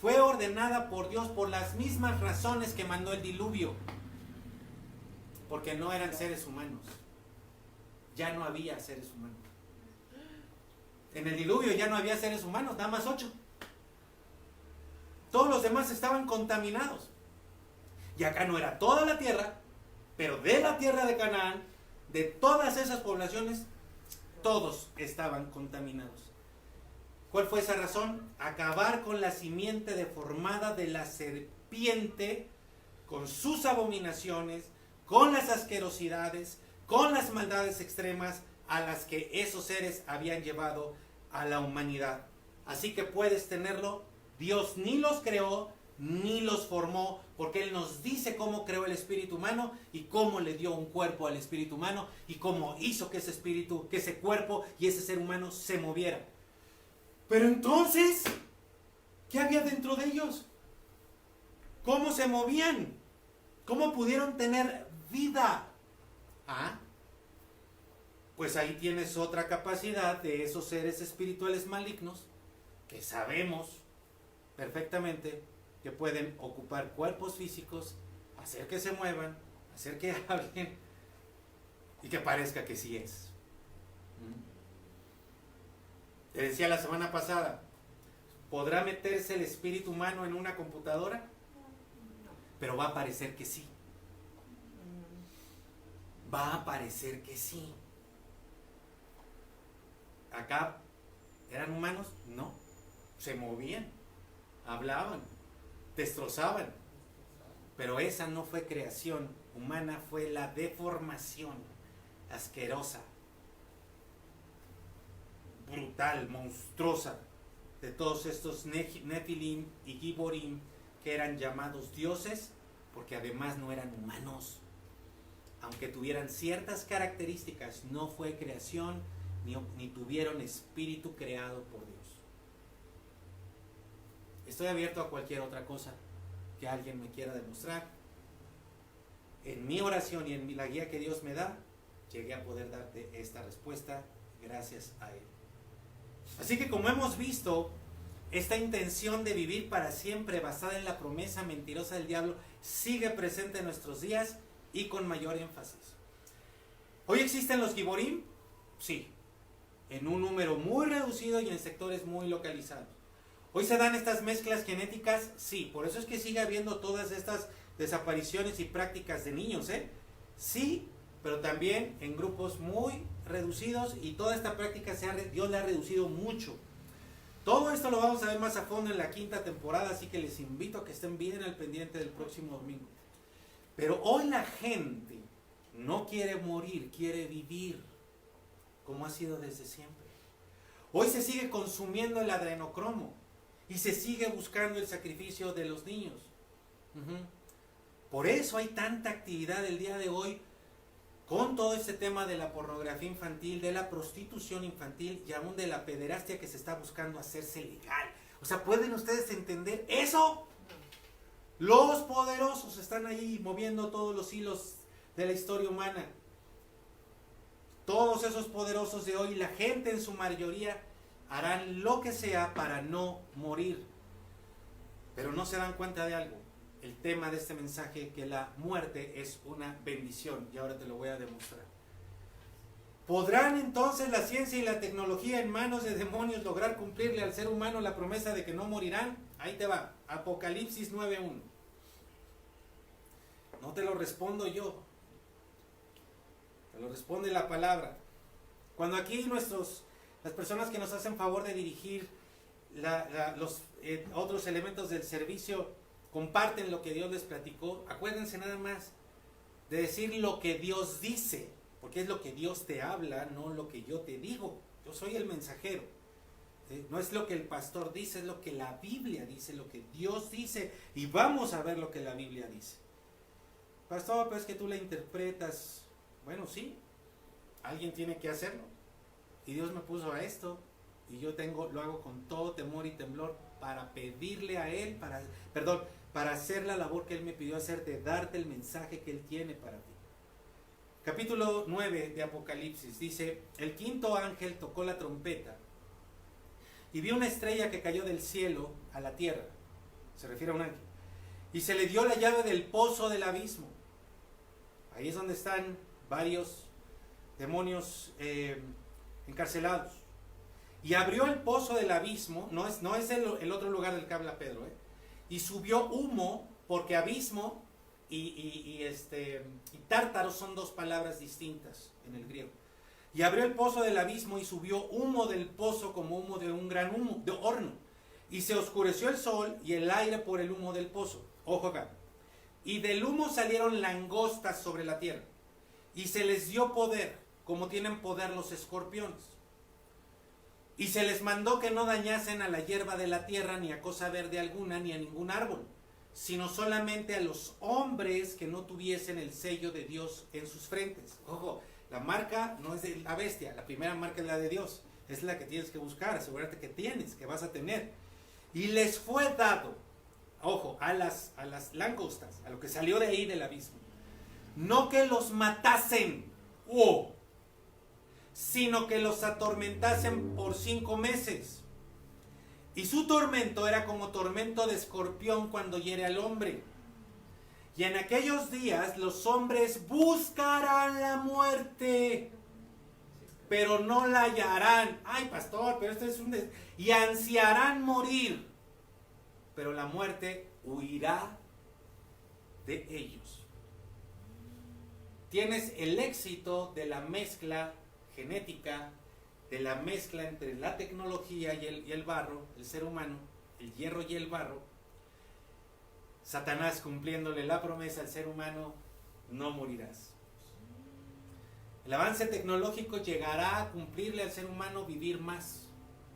fue ordenada por Dios por las mismas razones que mandó el diluvio. Porque no eran seres humanos. Ya no había seres humanos. En el diluvio ya no había seres humanos, nada más 8. Todos los demás estaban contaminados. Y acá no era toda la tierra, pero de la tierra de Canaán, de todas esas poblaciones, todos estaban contaminados. ¿Cuál fue esa razón? Acabar con la simiente deformada de la serpiente, con sus abominaciones, con las asquerosidades, con las maldades extremas a las que esos seres habían llevado a la humanidad. Así que puedes tenerlo, Dios ni los creó, ni los formó, porque Él nos dice cómo creó el espíritu humano y cómo le dio un cuerpo al espíritu humano y cómo hizo que ese espíritu, que ese cuerpo y ese ser humano se moviera. Pero entonces, ¿qué había dentro de ellos? ¿Cómo se movían? ¿Cómo pudieron tener vida? Pues ahí tienes otra capacidad de esos seres espirituales malignos que sabemos perfectamente que pueden ocupar cuerpos físicos, hacer que se muevan, hacer que hablen y que parezca que sí es. Te decía la semana pasada, ¿podrá meterse el espíritu humano en una computadora? Pero va a parecer que sí. Va a parecer que sí. Acá, ¿eran humanos? No. Se movían, hablaban, destrozaban. Pero esa no fue creación humana, fue la deformación asquerosa, brutal, monstruosa de todos estos Nefilim y Giborim que eran llamados dioses porque además no eran humanos. Aunque tuvieran ciertas características, no fue creación ni tuvieron espíritu creado por Dios. Estoy abierto a cualquier otra cosa que alguien me quiera demostrar. En mi oración y en la guía que Dios me da, llegué a poder darte esta respuesta gracias a Él. Así que como hemos visto, esta intención de vivir para siempre basada en la promesa mentirosa del diablo sigue presente en nuestros días y con mayor énfasis. ¿Hoy existen los Giborim? Sí, en un número muy reducido y en sectores muy localizados. ¿Hoy se dan estas mezclas genéticas? Sí, por eso es que sigue habiendo todas estas desapariciones y prácticas de niños, Sí, pero también en grupos muy reducidos y toda esta práctica Dios la ha reducido mucho. Todo esto lo vamos a ver más a fondo en la 5ª temporada, así que les invito a que estén bien al pendiente del próximo domingo. Pero hoy la gente no quiere morir, quiere vivir, como ha sido desde siempre. Hoy se sigue consumiendo el adrenocromo y se sigue buscando el sacrificio de los niños. Por eso hay tanta actividad el día de hoy con todo este tema de la pornografía infantil, de la prostitución infantil y aún de la pederastia que se está buscando hacerse legal. O sea, ¿pueden ustedes entender eso? Los poderosos están ahí moviendo todos los hilos de la historia humana. todos esos poderosos de hoy, la gente en su mayoría, harán lo que sea para no morir. Pero no se dan cuenta de algo. El tema de este mensaje, que la muerte es una bendición. Y ahora te lo voy a demostrar. ¿Podrán entonces la ciencia y la tecnología en manos de demonios lograr cumplirle al ser humano la promesa de que no morirán? Ahí te va. Apocalipsis 9:1. No te lo respondo yo. Te lo responde la palabra. Cuando aquí las personas que nos hacen favor de dirigir los otros elementos del servicio comparten lo que Dios les platicó, acuérdense nada más de decir lo que Dios dice, porque es lo que Dios te habla, no lo que yo te digo. Yo soy el mensajero. No es lo que el pastor dice, es lo que la Biblia dice, lo que Dios dice, y vamos a ver lo que la Biblia dice. Pastor, pero es que tú la interpretas. Bueno, sí, alguien tiene que hacerlo. Y Dios me puso a esto, y yo lo hago con todo temor y temblor para pedirle a Él, para hacer la labor que Él me pidió hacer, de darte el mensaje que Él tiene para ti. Capítulo 9 de Apocalipsis dice: el quinto ángel tocó la trompeta, y vi una estrella que cayó del cielo a la tierra. Se refiere a un ángel. Y se le dio la llave del pozo del abismo. Ahí es donde están varios demonios encarcelados. Y abrió el pozo del abismo, no es el otro lugar del que habla Pedro, y subió humo, porque abismo y tártaro son dos palabras distintas en el griego. Y abrió el pozo del abismo y subió humo del pozo como humo de un gran horno. Y se oscureció el sol y el aire por el humo del pozo. Ojo acá. Y del humo salieron langostas sobre la tierra. Y se les dio poder, como tienen poder los escorpiones. Y se les mandó que no dañasen a la hierba de la tierra, ni a cosa verde alguna, ni a ningún árbol, sino solamente a los hombres que no tuviesen el sello de Dios en sus frentes. Ojo, la marca no es de la bestia, la primera marca es la de Dios. Es la que tienes que buscar, asegurarte que tienes, que vas a tener. Y les fue dado, ojo, a las langostas, a lo que salió de ahí del abismo, no que los matasen, sino que los atormentasen por 5 meses. Y su tormento era como tormento de escorpión cuando hiere al hombre. Y en aquellos días los hombres buscarán la muerte, pero no la hallarán. Ay, pastor, pero esto es y ansiarán morir, pero la muerte huirá de ellos. Tienes el éxito de la mezcla genética, de la mezcla entre la tecnología y el barro, el ser humano, el hierro y el barro. Satanás cumpliéndole la promesa al ser humano: no morirás. El avance tecnológico llegará a cumplirle al ser humano vivir más,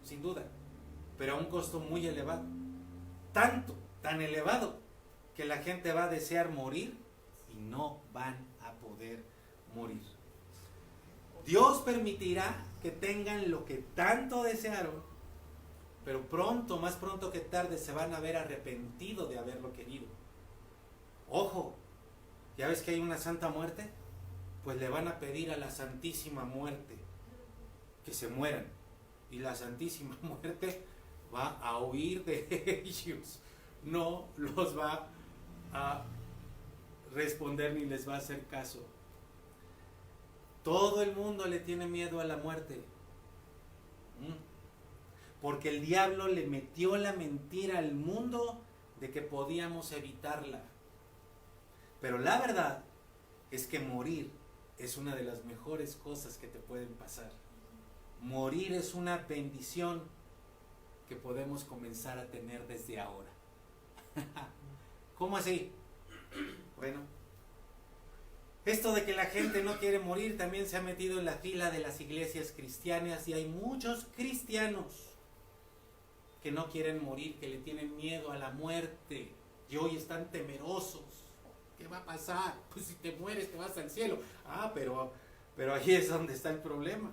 sin duda, pero a un costo muy elevado. Tan elevado, que la gente va a desear morir y no van a poder morir. Dios permitirá que tengan lo que tanto desearon, pero más pronto que tarde, se van a ver arrepentidos de haberlo querido. Ojo, ¿ya ves que hay una santa muerte? Pues le van a pedir a la santísima muerte que se mueran, y la santísima muerte va a huir de ellos, no los va a responder ni les va a hacer caso. Todo el mundo le tiene miedo a la muerte, porque el diablo le metió la mentira al mundo de que podíamos evitarla. Pero la verdad es que morir es una de las mejores cosas que te pueden pasar. Morir es una bendición que podemos comenzar a tener desde ahora. ¿Cómo así? Bueno, esto de que la gente no quiere morir también se ha metido en la fila de las iglesias cristianas, y hay muchos cristianos que no quieren morir, que le tienen miedo a la muerte, y hoy están temerosos. ¿Qué va a pasar? Pues si te mueres te vas al cielo. Pero ahí es donde está el problema.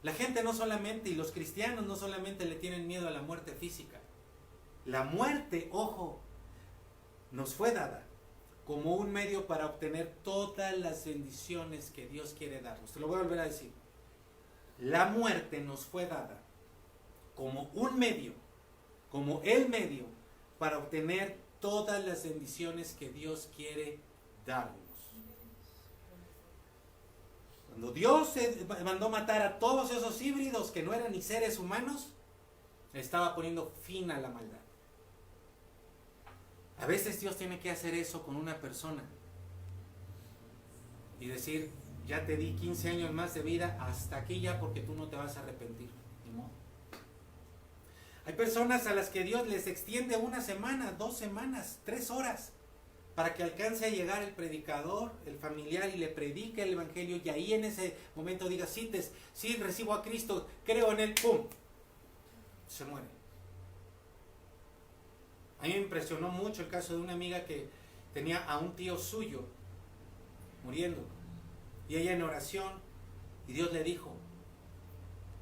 La gente no solamente, y los cristianos no solamente le tienen miedo a la muerte física. La muerte, ojo, nos fue dada, como un medio para obtener todas las bendiciones que Dios quiere darnos. Te lo voy a volver a decir. La muerte nos fue dada como un medio, como el medio para obtener todas las bendiciones que Dios quiere darnos. Cuando Dios mandó matar a todos esos híbridos que no eran ni seres humanos, estaba poniendo fin a la maldad. A veces Dios tiene que hacer eso con una persona y decir, ya te di 15 años más de vida, hasta aquí ya, porque tú no te vas a arrepentir. Ni modo. Hay personas a las que Dios les extiende 1 semana, 2 semanas, 3 horas, para que alcance a llegar el predicador, el familiar, y le predique el evangelio, y ahí en ese momento diga, sí, recibo a Cristo, creo en él, ¡pum!, se muere. A mí me impresionó mucho el caso de una amiga que tenía a un tío suyo muriendo, y ella en oración, y Dios le dijo,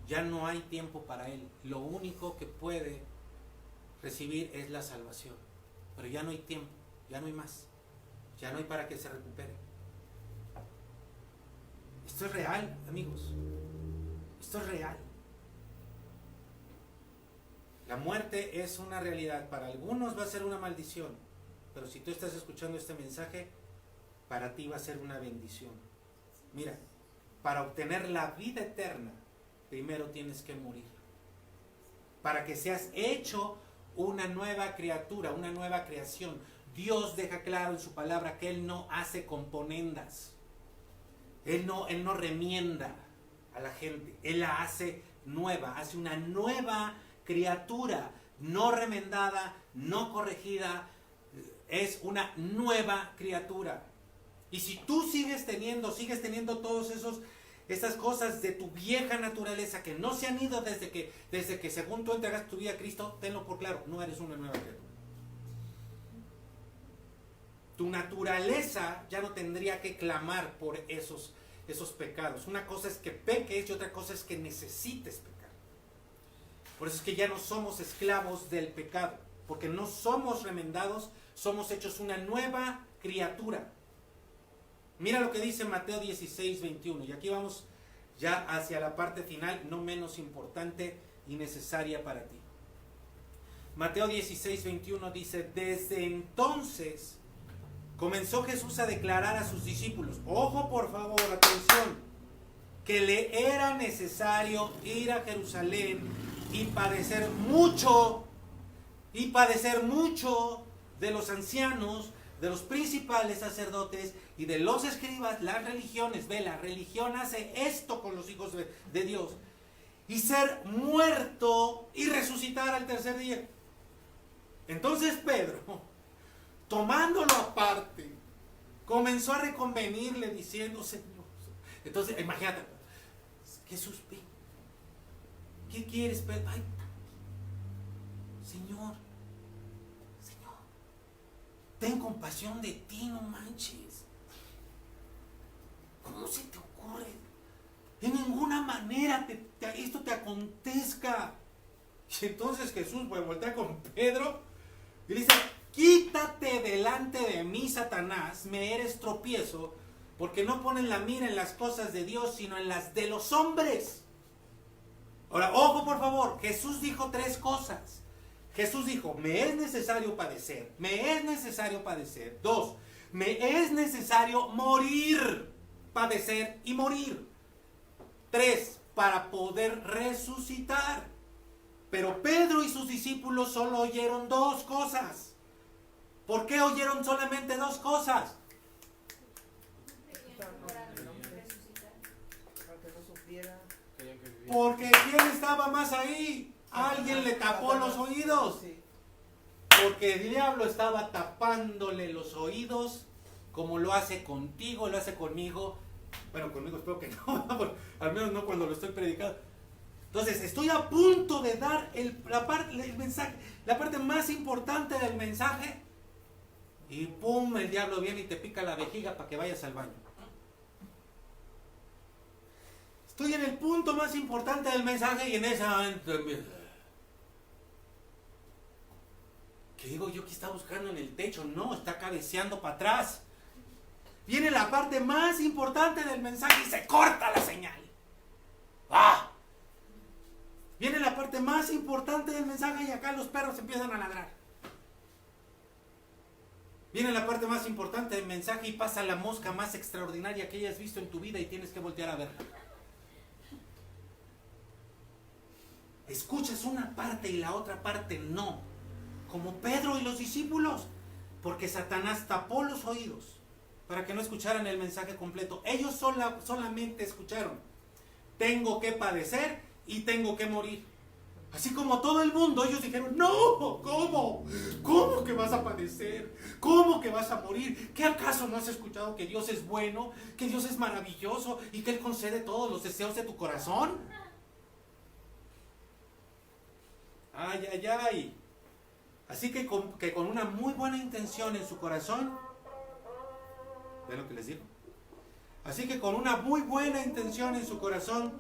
ya no hay tiempo para él, lo único que puede recibir es la salvación, pero ya no hay tiempo, ya no hay más, ya no hay para que se recupere. Esto es real, amigos, esto es real. La muerte es una realidad, para algunos va a ser una maldición, pero si tú estás escuchando este mensaje, para ti va a ser una bendición. Mira, para obtener la vida eterna, primero tienes que morir. Para que seas hecho una nueva criatura, una nueva creación. Dios deja claro en su palabra que Él no hace componendas. Él no remienda a la gente. Él la hace nueva, hace una nueva criatura, no remendada, no corregida. Es una nueva criatura. Y si tú sigues teniendo todos estas cosas de tu vieja naturaleza que no se han ido desde que según tú entregas tu vida a Cristo, tenlo por claro, no eres una nueva criatura. Tu naturaleza ya no tendría que clamar por esos pecados. Una cosa es que peques y otra cosa es que necesites pecar. Por eso es que ya no somos esclavos del pecado, porque no somos remendados, somos hechos una nueva criatura. Mira lo que dice Mateo 16, 21. Y aquí vamos ya hacia la parte final, no menos importante y necesaria para ti. Mateo 16, 21 dice, desde entonces comenzó Jesús a declarar a sus discípulos, ojo por favor, atención, que le era necesario ir a Jerusalén y padecer mucho de los ancianos, de los principales sacerdotes y de los escribas, las religiones. Ve, la religión hace esto con los hijos de Dios. Y ser muerto y resucitar al tercer día. Entonces Pedro, tomándolo aparte, comenzó a reconvenirle diciendo, Señor. Entonces, imagínate, Jesús, ¿qué quieres, Pedro? Ay, Señor, ten compasión de ti, no manches. ¿Cómo se te ocurre? En ninguna manera esto te acontezca. Y entonces Jesús voltea con Pedro y dice, quítate delante de mí, Satanás, me eres tropiezo, porque no pones la mira en las cosas de Dios, sino en las de los hombres. Ahora, ojo por favor, Jesús dijo 3 cosas. Jesús dijo, me es necesario padecer, me es necesario padecer. 2, me es necesario morir, padecer y morir. 3, para poder resucitar. Pero Pedro y sus discípulos solo oyeron 2 cosas. ¿Por qué oyeron solamente 2 cosas? Porque ¿quién estaba más ahí? Alguien le tapó los oídos. Porque el diablo estaba tapándole los oídos, como lo hace contigo, lo hace conmigo. Bueno, conmigo espero que no, al menos no cuando lo estoy predicando. Entonces, estoy a punto de dar el mensaje, la parte más importante del mensaje, y pum, el diablo viene y te pica la vejiga para que vayas al baño. Estoy en el punto más importante del mensaje y en ese momento Que digo yo que está buscando en el techo. No, está cabeceando para atrás. Viene la parte más importante del mensaje y se corta la señal. ¡Ah! Viene la parte más importante del mensaje y acá los perros empiezan a ladrar. Viene la parte más importante del mensaje y pasa la mosca más extraordinaria que hayas visto en tu vida y tienes que voltear a verla. Escuchas una parte y la otra parte no. Como Pedro y los discípulos. Porque Satanás tapó los oídos para que no escucharan el mensaje completo. Ellos solamente escucharon: tengo que padecer y tengo que morir. Así como todo el mundo, ellos dijeron: no, ¿cómo? ¿Cómo que vas a padecer? ¿Cómo que vas a morir? ¿Qué acaso no has escuchado que Dios es bueno, que Dios es maravilloso y que Él concede todos los deseos de tu corazón? Ay, ay, ay. Así que con una muy buena intención en su corazón, ¿ven lo que les digo? Así que con una muy buena intención en su corazón,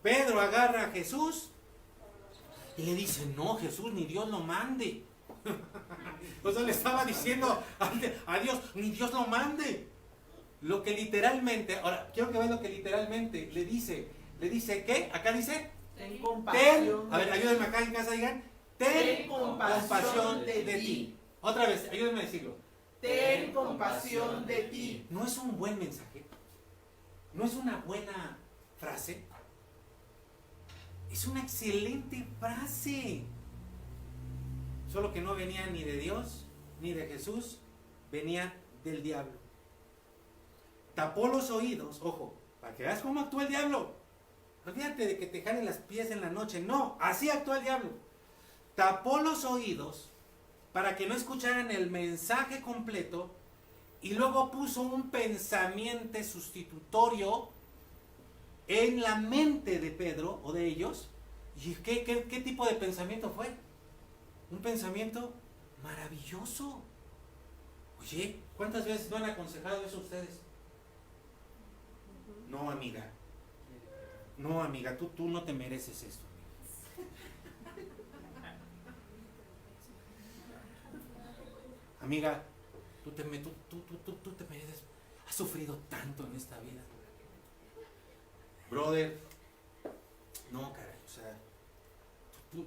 Pedro agarra a Jesús y le dice: no, Jesús, ni Dios lo mande. O sea, le estaba diciendo a Dios: ni Dios lo mande. Lo que literalmente, ahora quiero que vean lo que literalmente le dice. Le dice, ¿qué? Acá dice: Ten compasión. a ver, ayúdenme acá en casa, digan: ten compasión de ti. Otra vez, ayúdenme a decirlo. Ten compasión de ti. ¿No es un buen mensaje? ¿No es una buena frase? Es una excelente frase. Solo que no venía ni de Dios ni de Jesús, venía del diablo. Tapó los oídos, ojo, para que veas cómo actúa el diablo. Olvídate de que te jalen las pies en la noche. No, así actúa el diablo. Tapó los oídos para que no escucharan el mensaje completo y luego puso un pensamiento sustitutorio en la mente de Pedro o de ellos. ¿Y qué tipo de pensamiento fue? Un pensamiento maravilloso. Oye, ¿cuántas veces no han aconsejado eso ustedes? No, amiga. No, amiga, tú no te mereces esto. Amiga, tú te mereces. Has sufrido tanto en esta vida. Brother, no, caray, o sea,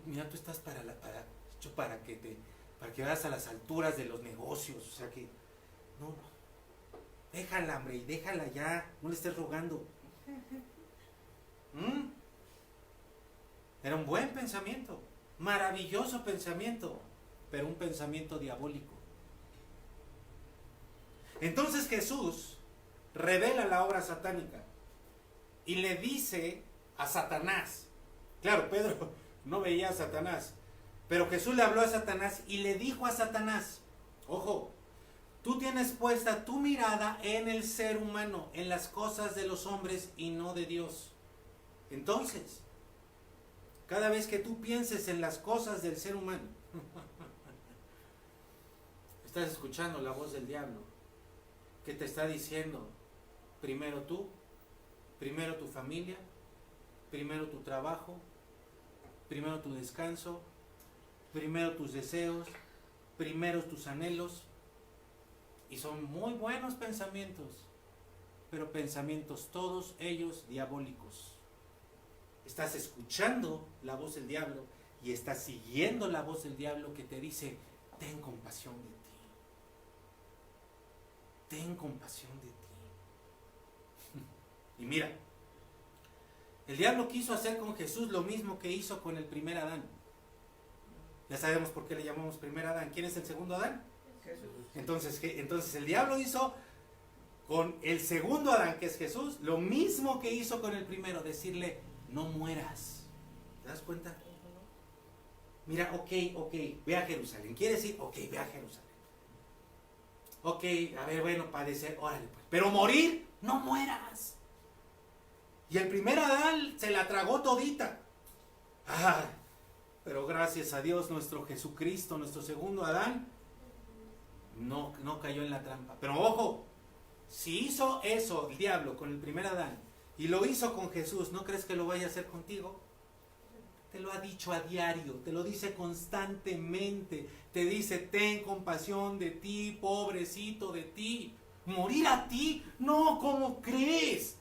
mira, tú estás hecho para que vayas a las alturas de los negocios, o sea que, no, déjala, hombre, y déjala ya, no le estés rogando. Era un buen pensamiento, maravilloso pensamiento, pero un pensamiento diabólico. Entonces Jesús revela la obra satánica y le dice a Satanás, claro, Pedro no veía a Satanás, pero Jesús le habló a Satanás y le dijo a Satanás: ojo, tú tienes puesta tu mirada en el ser humano, en las cosas de los hombres y no de Dios. Entonces, cada vez que tú pienses en las cosas del ser humano, estás escuchando la voz del diablo que te está diciendo: primero tú, primero tu familia, primero tu trabajo, primero tu descanso, primero tus deseos, primero tus anhelos. Y son muy buenos pensamientos, pero pensamientos todos ellos diabólicos. Estás escuchando la voz del diablo y estás siguiendo la voz del diablo que te dice: ten compasión de ti. Ten compasión de ti. Y mira, el diablo quiso hacer con Jesús lo mismo que hizo con el primer Adán. Ya sabemos por qué le llamamos primer Adán. ¿Quién es el segundo Adán? Jesús. Entonces el diablo hizo con el segundo Adán, que es Jesús, lo mismo que hizo con el primero: decirle: no mueras. ¿Te das cuenta? Mira, ok, ve a Jerusalén. ¿Quiere decir? Ok, ve a Jerusalén. Ok, a ver, bueno, padecer, órale pues. Pero morir, no mueras. Y el primer Adán se la tragó todita. Pero gracias a Dios, nuestro Jesucristo, nuestro segundo Adán, no cayó en la trampa. Pero ojo, si hizo eso el diablo con el primer Adán y lo hizo con Jesús, ¿no crees que lo vaya a hacer contigo? Te lo ha dicho a diario, te lo dice constantemente. Te dice, ten compasión de ti, pobrecito de ti. ¿Morir a ti? No, ¿cómo crees?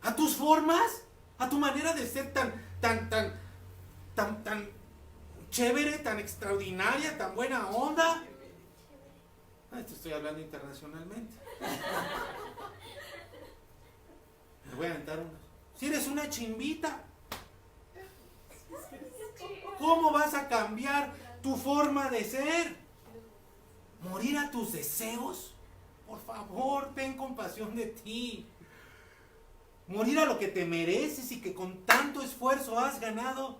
¿A tus formas? ¿A tu manera de ser tan chévere, tan extraordinaria, tan buena onda? Te estoy hablando internacionalmente. Me voy a aventar una. Si eres una chimbita, ¿cómo vas a cambiar tu forma de ser? ¿Morir a tus deseos? Por favor, ten compasión de ti. Morir a lo que te mereces y que con tanto esfuerzo has ganado,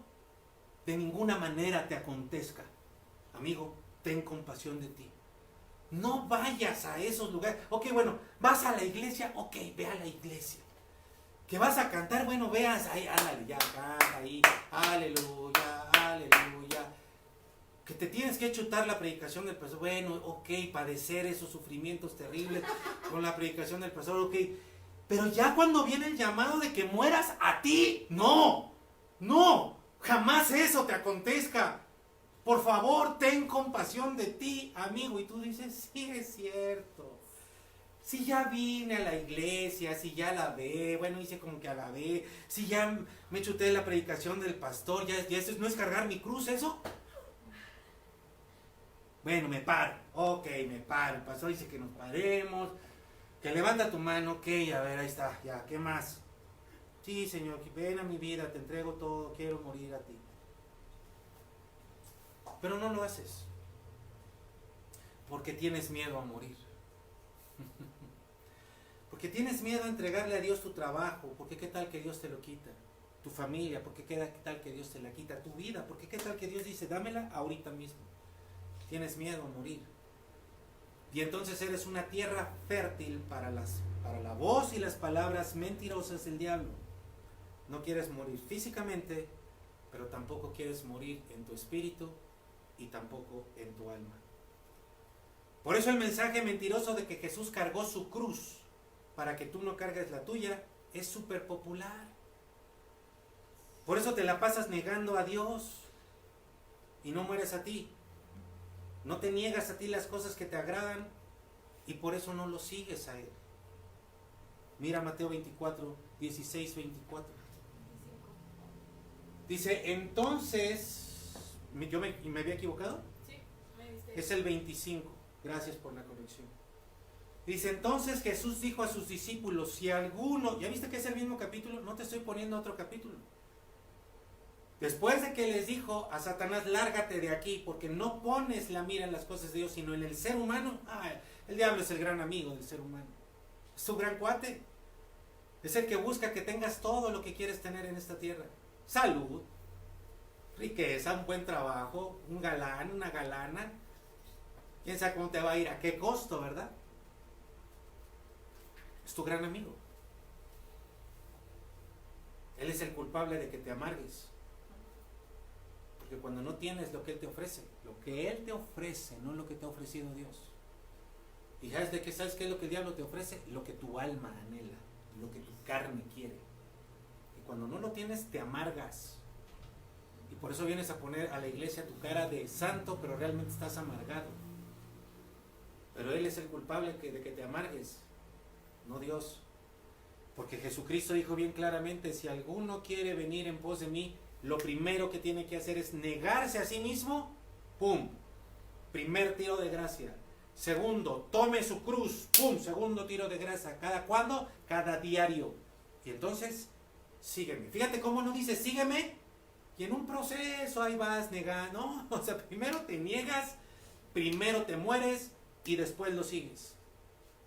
de ninguna manera te acontezca. Amigo, ten compasión de ti. No vayas a esos lugares. Ok, bueno, vas a la iglesia, ok, ve a la iglesia. Que vas a cantar, bueno, veas, ahí, ándale, ya, canta ahí, aleluya, aleluya. Que te tienes que chutar la predicación del pastor, bueno, ok, padecer esos sufrimientos terribles con la predicación del pastor, ok. Pero ya cuando viene el llamado de que mueras a ti, no, jamás eso te acontezca. Por favor, ten compasión de ti, amigo. Y tú dices, sí, es cierto. Si ya vine a la iglesia, si ya la ve, bueno, hice como que a la ve, si ya me chuté la predicación del pastor, ya eso no es cargar mi cruz, ¿eso? Bueno, me paro, ok, me paro, el pastor dice que nos paremos, que levanta tu mano, ok, a ver, ahí está, ya, ¿qué más? Sí, Señor, ven a mi vida, te entrego todo, quiero morir a ti. Pero no lo haces, porque tienes miedo a morir. Porque tienes miedo a entregarle a Dios tu trabajo, porque qué tal que Dios te lo quita, tu familia, porque qué tal que Dios te la quita, tu vida, porque qué tal que Dios dice, dámela ahorita mismo. Tienes miedo a morir. Y entonces eres una tierra fértil para la voz y las palabras mentirosas del diablo. No quieres morir físicamente, pero tampoco quieres morir en tu espíritu y tampoco en tu alma. Por eso el mensaje mentiroso de que Jesús cargó su cruz para que tú no cargues la tuya es súper popular. Por eso te la pasas negando a Dios y no mueres a ti. No te niegas a ti las cosas que te agradan y por eso no lo sigues a Él. Mira Mateo 24, 16, 24. Dice, entonces, ¿me había equivocado? Sí, me diste. Es el 25. Gracias por la corrección. Dice, entonces Jesús dijo a sus discípulos, si alguno, ¿ya viste que es el mismo capítulo? No te estoy poniendo otro capítulo. Después de que les dijo a Satanás, lárgate de aquí, porque no pones la mira en las cosas de Dios, sino en el ser humano. El diablo es el gran amigo del ser humano. Es su gran cuate. Es el que busca que tengas todo lo que quieres tener en esta tierra. Salud, riqueza, un buen trabajo, un galán, una galana. ¿Quién sabe cómo te va a ir? ¿A qué costo, verdad? Es tu gran amigo. Él es el culpable de que te amargues. Porque cuando no tienes lo que Él te ofrece, no lo que te ha ofrecido Dios. Y sabes qué es lo que el diablo te ofrece, lo que tu alma anhela, lo que tu carne quiere. Y cuando no lo tienes, te amargas. Y por eso vienes a poner a la iglesia tu cara de santo, pero realmente estás amargado. Pero Él es el culpable de que te amargues, no Dios. Porque Jesucristo dijo bien claramente, si alguno quiere venir en pos de mí, lo primero que tiene que hacer es negarse a sí mismo. ¡Pum! Primer tiro de gracia. Segundo, tome su cruz. ¡Pum! Segundo tiro de gracia. ¿Cada cuándo? Cada diario. Y entonces, sígueme. Fíjate cómo no dice sígueme. Y en un proceso ahí vas negando. No, o sea, primero te niegas, primero te mueres y después lo sigues.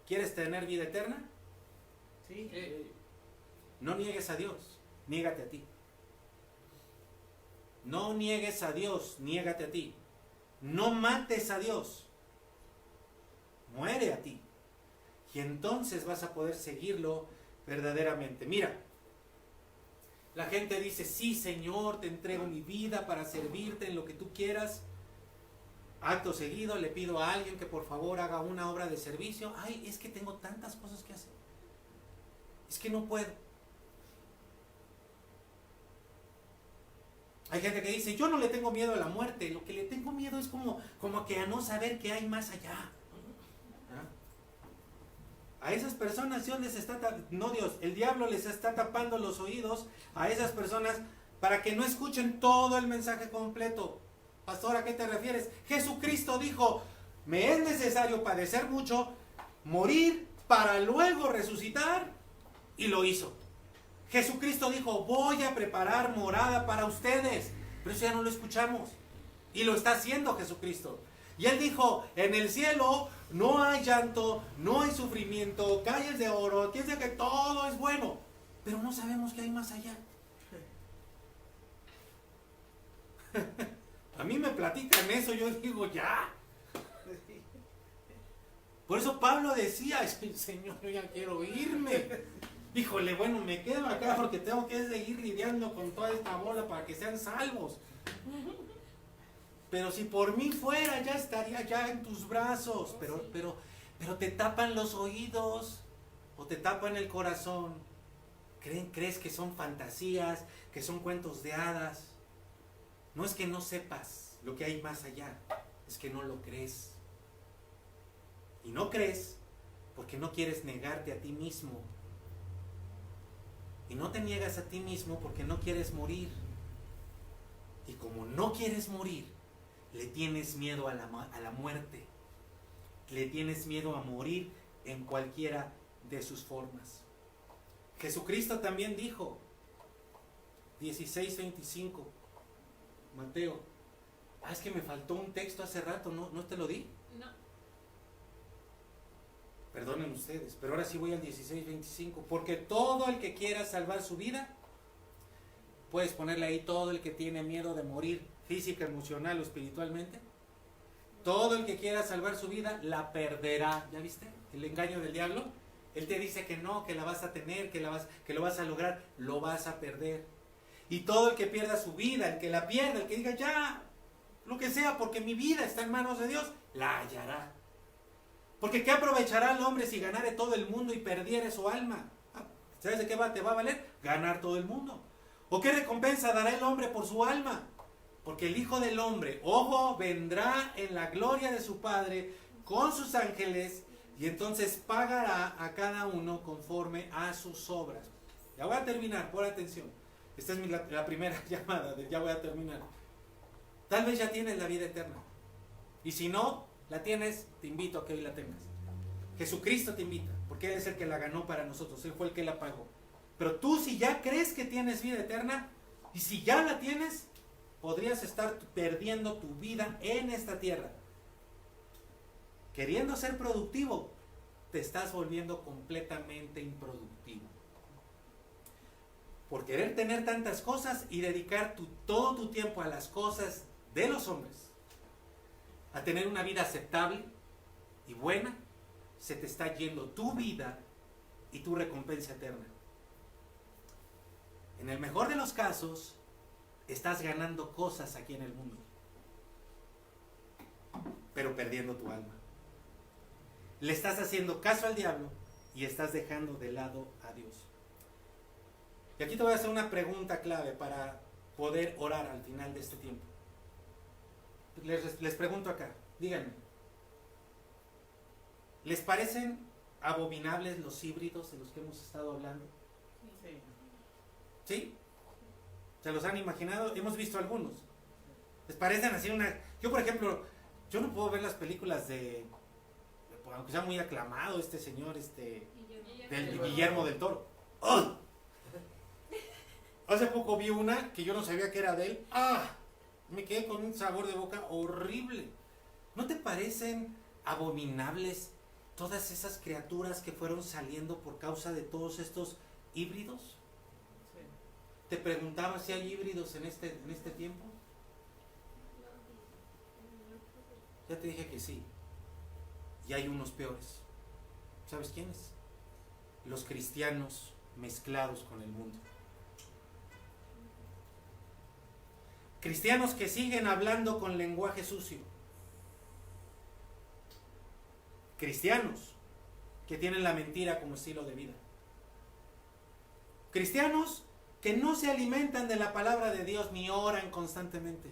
¿Quieres tener vida eterna? Sí. No niegues a Dios, niégate a ti. No niegues a Dios, niégate a ti. No mates a Dios, muere a ti. Y entonces vas a poder seguirlo verdaderamente. Mira, la gente dice, sí Señor, te entrego mi vida para servirte en lo que tú quieras. Acto seguido le pido a alguien que por favor haga una obra de servicio. Ay, es que tengo tantas cosas que hacer. Es que no puedo. Hay gente que dice, yo no le tengo miedo a la muerte, lo que le tengo miedo es como que a no saber qué hay más allá. A esas personas Dios les está, no Dios, el diablo les está tapando los oídos a esas personas para que no escuchen todo el mensaje completo. Pastor, ¿a qué te refieres? Jesucristo dijo, me es necesario padecer mucho, morir para luego resucitar, y lo hizo. Jesucristo dijo, voy a preparar morada para ustedes, pero eso ya no lo escuchamos, y lo está haciendo Jesucristo. Y Él dijo, en el cielo no hay llanto, no hay sufrimiento, calles de oro, piensa que todo es bueno, pero no sabemos qué hay más allá. A mí me platican eso, yo digo, ya. Por eso Pablo decía, Señor, yo ya quiero irme. Híjole, bueno, me quedo acá porque tengo que seguir lidiando con toda esta bola para que sean salvos. Pero si por mí fuera, ya estaría ya en tus brazos. Pero te tapan los oídos o te tapan el corazón. ¿Crees que son fantasías, que son cuentos de hadas? No es que no sepas lo que hay más allá, es que no lo crees. Y no crees porque no quieres negarte a ti mismo. Y no te niegas a ti mismo porque no quieres morir. Y como no quieres morir, le tienes miedo a la muerte. Le tienes miedo a morir en cualquiera de sus formas. Jesucristo también dijo, 16:25, Mateo. Es que me faltó un texto hace rato, ¿no te lo di? No. Perdonen ustedes, pero ahora sí voy al 16:25. Porque todo el que quiera salvar su vida, puedes ponerle ahí, todo el que tiene miedo de morir física, emocional o espiritualmente, todo el que quiera salvar su vida la perderá. ¿Ya viste el engaño del diablo? Él te dice que no, que la vas a tener, que lo vas a lograr, lo vas a perder. Y todo el que pierda su vida, el que la pierda, el que diga ya, lo que sea, porque mi vida está en manos de Dios, la hallará. Porque ¿qué aprovechará el hombre si ganare todo el mundo y perdiere su alma? ¿Sabes de qué te va a valer? Ganar todo el mundo. ¿O qué recompensa dará el hombre por su alma? Porque el Hijo del Hombre, ojo, vendrá en la gloria de su Padre con sus ángeles y entonces pagará a cada uno conforme a sus obras. Ya voy a terminar, pon atención. Esta es la primera llamada, ya voy a terminar. Tal vez ya tienes la vida eterna. Y si no la tienes, te invito a que hoy la tengas. Jesucristo te invita, porque Él es el que la ganó para nosotros, Él fue el que la pagó. Pero tú, si ya crees que tienes vida eterna, y si ya la tienes, podrías estar perdiendo tu vida en esta tierra. Queriendo ser productivo, te estás volviendo completamente improductivo. Por querer tener tantas cosas y dedicar todo tu tiempo a las cosas de los hombres, a tener una vida aceptable y buena, se te está yendo tu vida y tu recompensa eterna. En el mejor de los casos, estás ganando cosas aquí en el mundo, pero perdiendo tu alma. Le estás haciendo caso al diablo y estás dejando de lado a Dios. Y aquí te voy a hacer una pregunta clave para poder orar al final de este tiempo. Les pregunto acá, díganme, ¿les parecen abominables los híbridos de los que hemos estado hablando? Sí. ¿Sí? ¿Se los han imaginado? Hemos visto algunos. ¿Les parecen así una...? Yo, por ejemplo, yo no puedo ver las películas de... Aunque sea muy aclamado este señor, del Guillermo del Toro. ¡Oh! Hace poco vi una que yo no sabía que era de él. ¡Ah! Me quedé con un sabor de boca horrible. ¿No te parecen abominables todas esas criaturas que fueron saliendo por causa de todos estos híbridos? Sí. Te preguntaba si hay híbridos en este tiempo. Ya te dije que sí. Y hay unos peores. ¿Sabes quiénes? Los cristianos mezclados con el mundo. Cristianos que siguen hablando con lenguaje sucio. Cristianos que tienen la mentira como estilo de vida. Cristianos que no se alimentan de la palabra de Dios ni oran constantemente.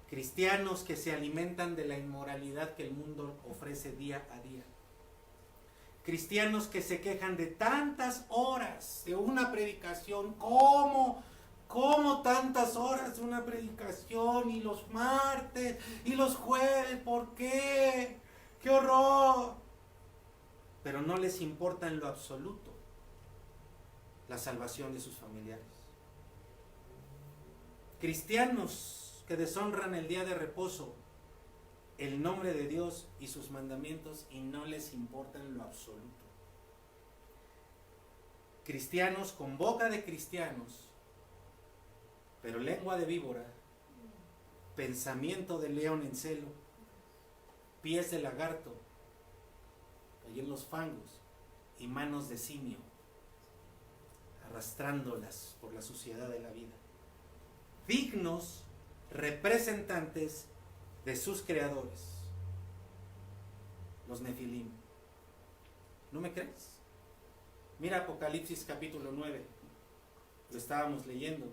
Cristianos que se alimentan de la inmoralidad que el mundo ofrece día a día. Cristianos que se quejan de tantas horas de una predicación. ¿Cómo tantas horas de una predicación? Y los martes y los jueves. ¿Por qué? ¡Qué horror! Pero no les importa en lo absoluto la salvación de sus familiares. Cristianos que deshonran el día de reposo, el nombre de Dios y sus mandamientos, y no les importa en lo absoluto. Cristianos con boca de cristianos, pero lengua de víbora, pensamiento de león en celo, pies de lagarto, allí en los fangos, y manos de simio, arrastrándolas por la suciedad de la vida. Dignos representantes de sus creadores, los Nefilim. ¿No me crees? Mira Apocalipsis capítulo 9, lo estábamos leyendo.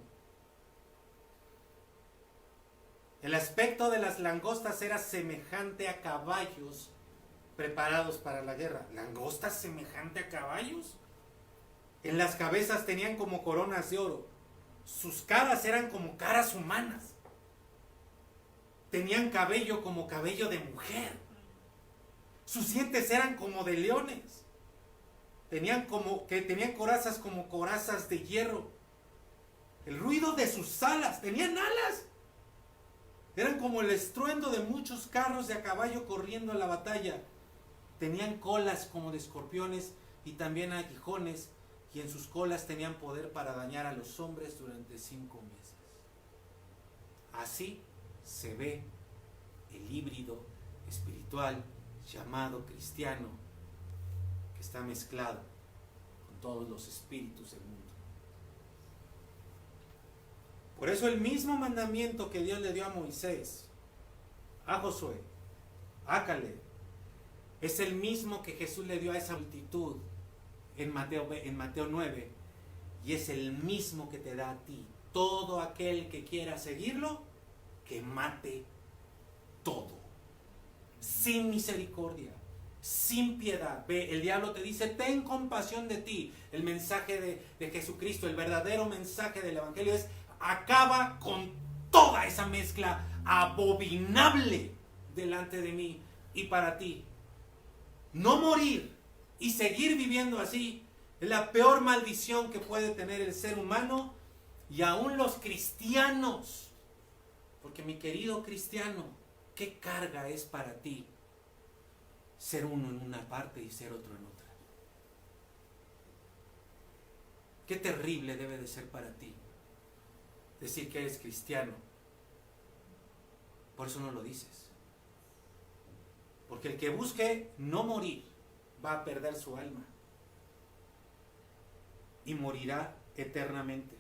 El aspecto de las langostas era semejante a caballos preparados para la guerra. ¿Langostas semejante a caballos? En las cabezas tenían como coronas de oro. Sus caras eran como caras humanas. Tenían cabello como cabello de mujer. Sus dientes eran como de leones. Tenían corazas como corazas de hierro. El ruido de sus alas, tenían alas. Eran como el estruendo de muchos carros de a caballo corriendo a la batalla. Tenían colas como de escorpiones y también aguijones, y en sus colas tenían poder para dañar a los hombres durante 5 meses. Así se ve el híbrido espiritual llamado cristiano, que está mezclado con todos los espíritus del mundo. Por eso el mismo mandamiento que Dios le dio a Moisés, a Josué, a Caleb, es el mismo que Jesús le dio a esa multitud en Mateo 9, y es el mismo que te da a ti. Todo aquel que quiera seguirlo, que mate todo, sin misericordia, sin piedad. Ve, el diablo te dice: ten compasión de ti. El mensaje de Jesucristo, el verdadero mensaje del evangelio es: acaba con toda esa mezcla abominable delante de mí y para ti. No morir y seguir viviendo así es la peor maldición que puede tener el ser humano, y aún los cristianos. Porque, mi querido cristiano, ¿qué carga es para ti ser uno en una parte y ser otro en otra? Qué terrible debe de ser para ti decir que eres cristiano. Por eso no lo dices. Porque el que busque no morir va a perder su alma y morirá eternamente.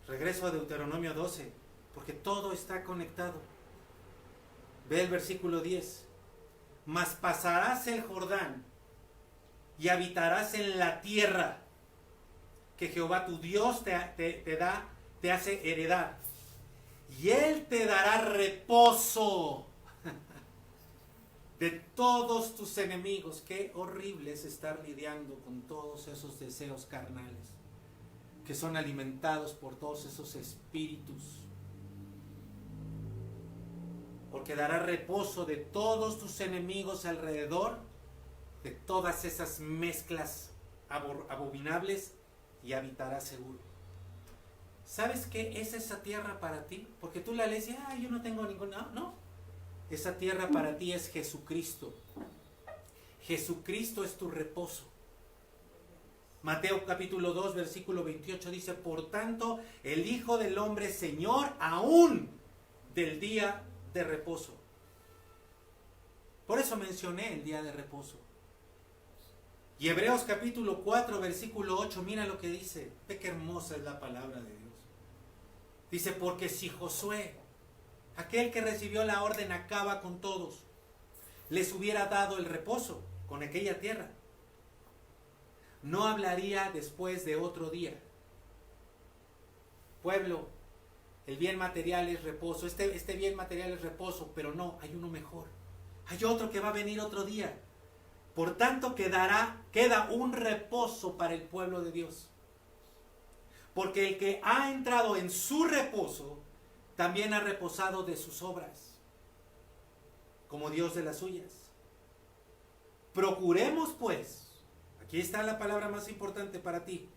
Regreso a Deuteronomio 12, porque todo está conectado. Ve el versículo 10. Mas pasarás el Jordán y habitarás en la tierra que Jehová tu Dios te hace heredar, y Él te dará reposo de todos tus enemigos. Qué horrible es estar lidiando con todos esos deseos carnales que son alimentados por todos esos espíritus. Porque dará reposo de todos tus enemigos alrededor, de todas esas mezclas abominables, y habitarás seguro. ¿Sabes qué es esa tierra para ti? Porque tú la lees y yo no tengo ninguna. No. Esa tierra para ti es Jesucristo. Jesucristo es tu reposo. Mateo capítulo 2, versículo 28 dice: por tanto, el Hijo del Hombre es Señor aún del día de reposo. Por eso mencioné el día de reposo. Y Hebreos capítulo 4, versículo 8, mira lo que dice. Ve qué hermosa es la palabra de Dios. Dice: porque si Josué, aquel que recibió la orden, acaba con todos, les hubiera dado el reposo con aquella tierra, no hablaría después de otro día, pueblo, el bien material es reposo, este bien material es reposo, pero no, hay uno mejor. Hay otro que va a venir otro día. Por tanto, queda un reposo para el pueblo de Dios. Porque el que ha entrado en su reposo, también ha reposado de sus obras, como Dios de las suyas. Procuremos pues, aquí está la palabra más importante para ti,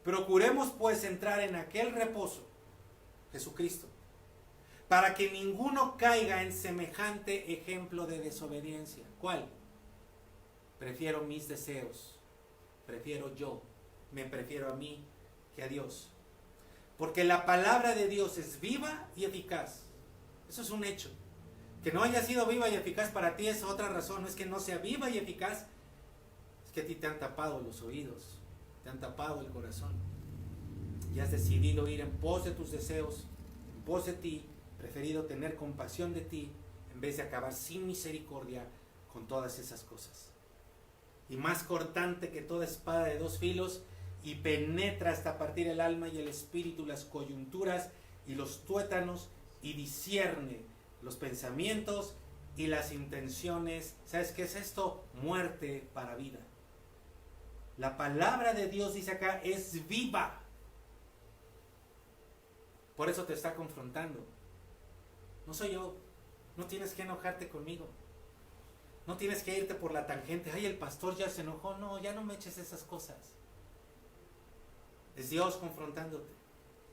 procuremos pues entrar en aquel reposo, Jesucristo, para que ninguno caiga en semejante ejemplo de desobediencia. ¿Cuál? Prefiero mis deseos, prefiero yo, me prefiero a mí que a Dios. Porque la palabra de Dios es viva y eficaz. Eso es un hecho. Que no haya sido viva y eficaz para ti es otra razón. No es que no sea viva y eficaz, es que a ti te han tapado los oídos, te han tapado el corazón. Y has decidido ir en pos de tus deseos, en pos de ti, preferido tener compasión de ti, en vez de acabar sin misericordia con todas esas cosas. Y más cortante que toda espada de dos filos, y penetra hasta partir el alma y el espíritu, las coyunturas y los tuétanos, y discierne los pensamientos y las intenciones. ¿Sabes qué es esto? Muerte para vida. La palabra de Dios, dice acá, es viva. Por eso te está confrontando. No soy yo. No tienes que enojarte conmigo. No tienes que irte por la tangente. Ay, el pastor ya se enojó. No, ya no me eches esas cosas. Es Dios confrontándote.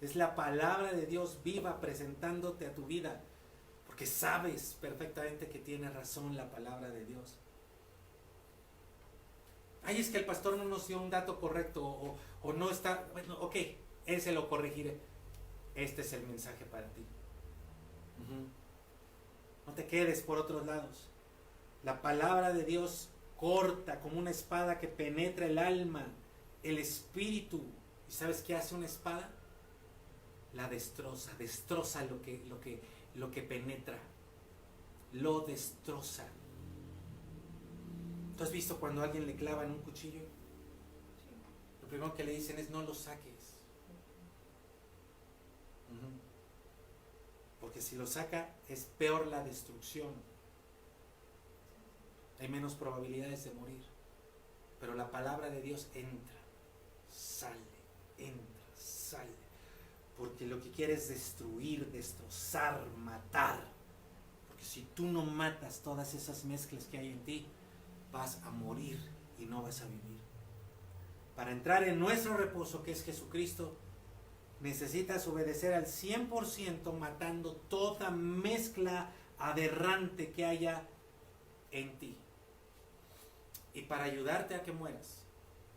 Es la palabra de Dios viva presentándote a tu vida. Porque sabes perfectamente que tiene razón la palabra de Dios. Ay, es que el pastor no nos dio un dato correcto o no está... Bueno, ok, ese lo corregiré. Este es el mensaje para ti. No te quedes por otros lados. La palabra de Dios corta como una espada que penetra el alma, el espíritu. ¿Y sabes qué hace una espada? La destroza lo que penetra. Lo destroza. ¿Tú has visto cuando a alguien le clavan un cuchillo? Lo primero que le dicen es no lo saques. Porque si lo saca es peor la destrucción. Hay menos probabilidades de morir. Pero la palabra de Dios entra, sale, porque lo que quiere es destruir, destrozar, matar. Porque si tú no matas todas esas mezclas que hay en ti, vas a morir y no vas a vivir. Para entrar en nuestro reposo, que es Jesucristo, necesitas obedecer al 100%, matando toda mezcla aberrante que haya en ti. Y para ayudarte a que mueras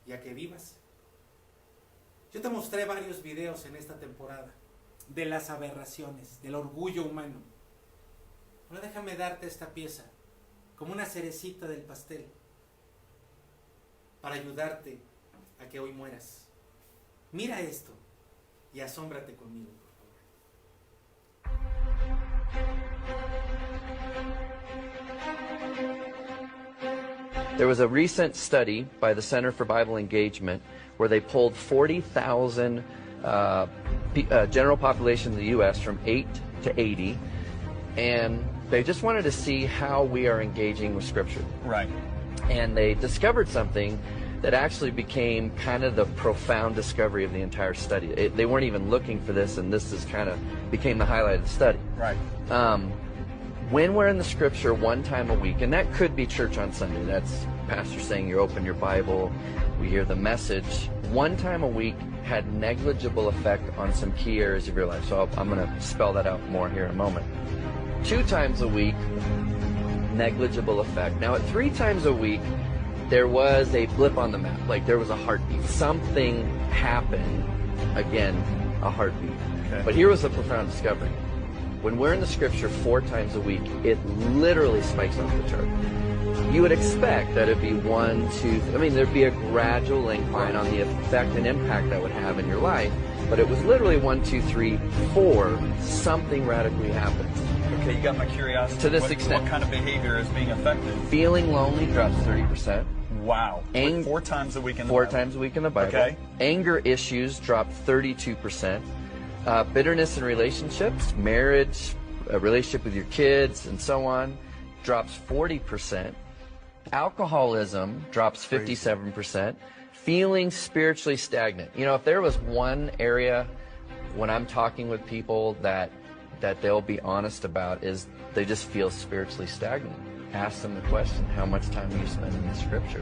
y a que vivas, yo te mostré varios videos en esta temporada de las aberraciones, del orgullo humano. Ahora déjame darte esta pieza como una cerecita del pastel para ayudarte a que hoy mueras. Mira esto y asómbrate conmigo, por There was a recent study by the Center for Bible Engagement where they polled 40,000 general population in the U.S. from 8 to 80, and they just wanted to see how we are engaging with Scripture. Right. And they discovered something that actually became kind of the profound discovery of the entire study. They weren't even looking for this, and this is kind of became the highlight of the study. Right. When we're in the Scripture one time a week, and that could be church on Sunday, that's pastor saying you open your Bible, we hear the message, one time a week had negligible effect on some key areas of your life. So I'm going to spell that out more here in a moment. 2 times a week, negligible effect. Now at 3 times a week, there was a blip on the map, like there was a heartbeat. Something happened, again, a heartbeat. Okay. But here was a profound discovery. When we're in the Scripture 4 times a week, it literally spikes off the chart. You would expect that it'd be 1, 2, I mean, there'd be a gradual incline on the effect and impact that would have in your life, but it was literally 1, 2, 3, 4, something radically happened. Okay, you got my curiosity. To this extent. What kind of behavior is being affected? Feeling lonely drops 30%. Wow. 4 times a week in the 4 Bible. times a week in the Bible. Okay. Anger issues drop 32%. Bitterness in relationships, marriage, a relationship with your kids, and so on, drops 40%. Alcoholism drops 57%. Feeling spiritually stagnant. You know, if there was one area when I'm talking with people that they'll be honest about, is they just feel spiritually stagnant. Ask them the question, how much time do you spend in the Scripture?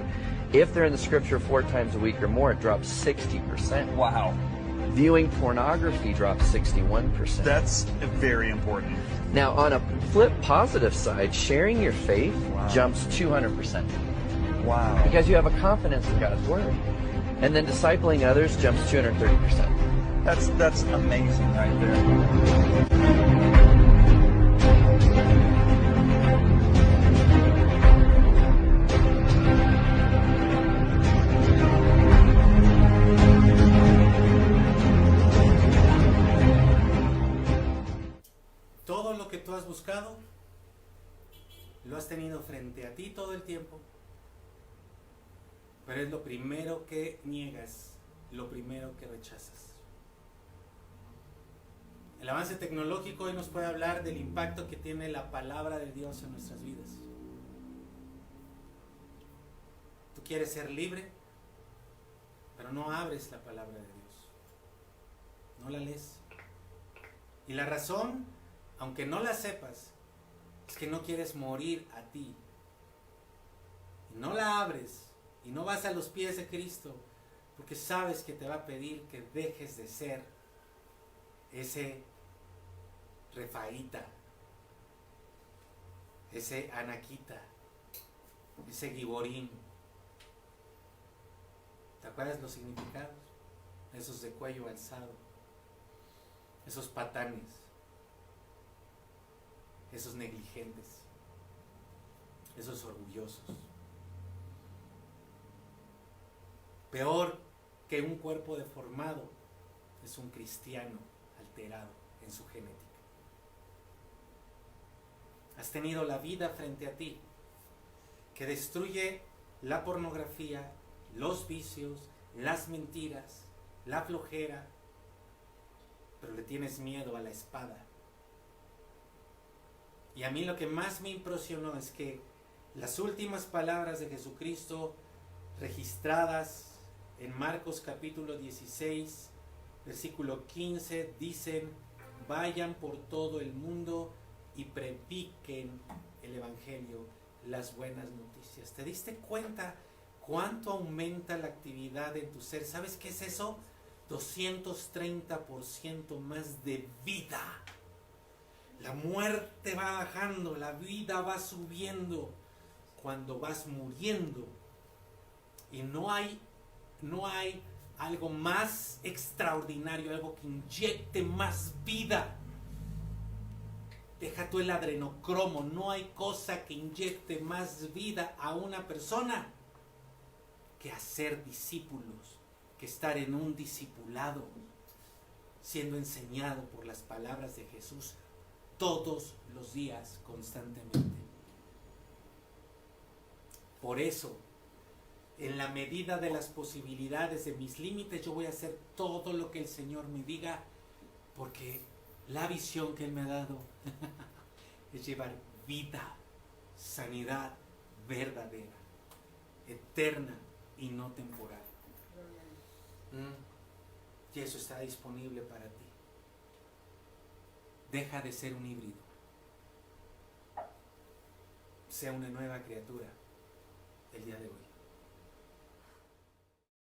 If they're in the Scripture 4 times a week or more, it drops 60%. Wow. Viewing pornography drops 61%. That's very important. Now, on a flip positive side, sharing your faith jumps 200%. Wow. Because you have a confidence in God's Word. And then discipling others jumps 230%. That's amazing right there. Todo lo que tú has buscado, lo has tenido frente a ti todo el tiempo, pero es lo primero que niegas, lo primero que rechazas. El avance tecnológico hoy nos puede hablar del impacto que tiene la palabra de Dios en nuestras vidas. Tú quieres ser libre, pero no abres la palabra de Dios, no la lees. Y la razón, aunque no la sepas, es que no quieres morir a ti. Y no la abres y no vas a los pies de Cristo, porque sabes que te va a pedir que dejes de ser ese Refaíta, ese Anaquita, ese Giborín. ¿Te acuerdas los significados? Esos de cuello alzado, esos patanes, esos negligentes, esos orgullosos. Peor que un cuerpo deformado es un cristiano alterado en su genética. Has tenido la vida frente a ti, que destruye la pornografía, los vicios, las mentiras, la flojera, pero le tienes miedo a la espada. Y a mí lo que más me impresionó es que las últimas palabras de Jesucristo registradas en Marcos capítulo 16, versículo 15, dicen: vayan por todo el mundo y prediquen el Evangelio, las buenas noticias. ¿Te diste cuenta cuánto aumenta la actividad en tu ser? ¿Sabes qué es eso? 230% más de vida. La muerte va bajando, la vida va subiendo cuando vas muriendo. Y no hay algo más extraordinario, algo que inyecte más vida. Deja tú el adrenocromo, no hay cosa que inyecte más vida a una persona que hacer discípulos, que estar en un discipulado, siendo enseñado por las palabras de Jesús todos los días, constantemente. Por eso, en la medida de las posibilidades, de mis límites, yo voy a hacer todo lo que el Señor me diga, porque la visión que Él me ha dado es llevar vida, sanidad verdadera, eterna y no temporal. Y eso está disponible para ti. Deja de ser un híbrido. Sea una nueva criatura el día de hoy.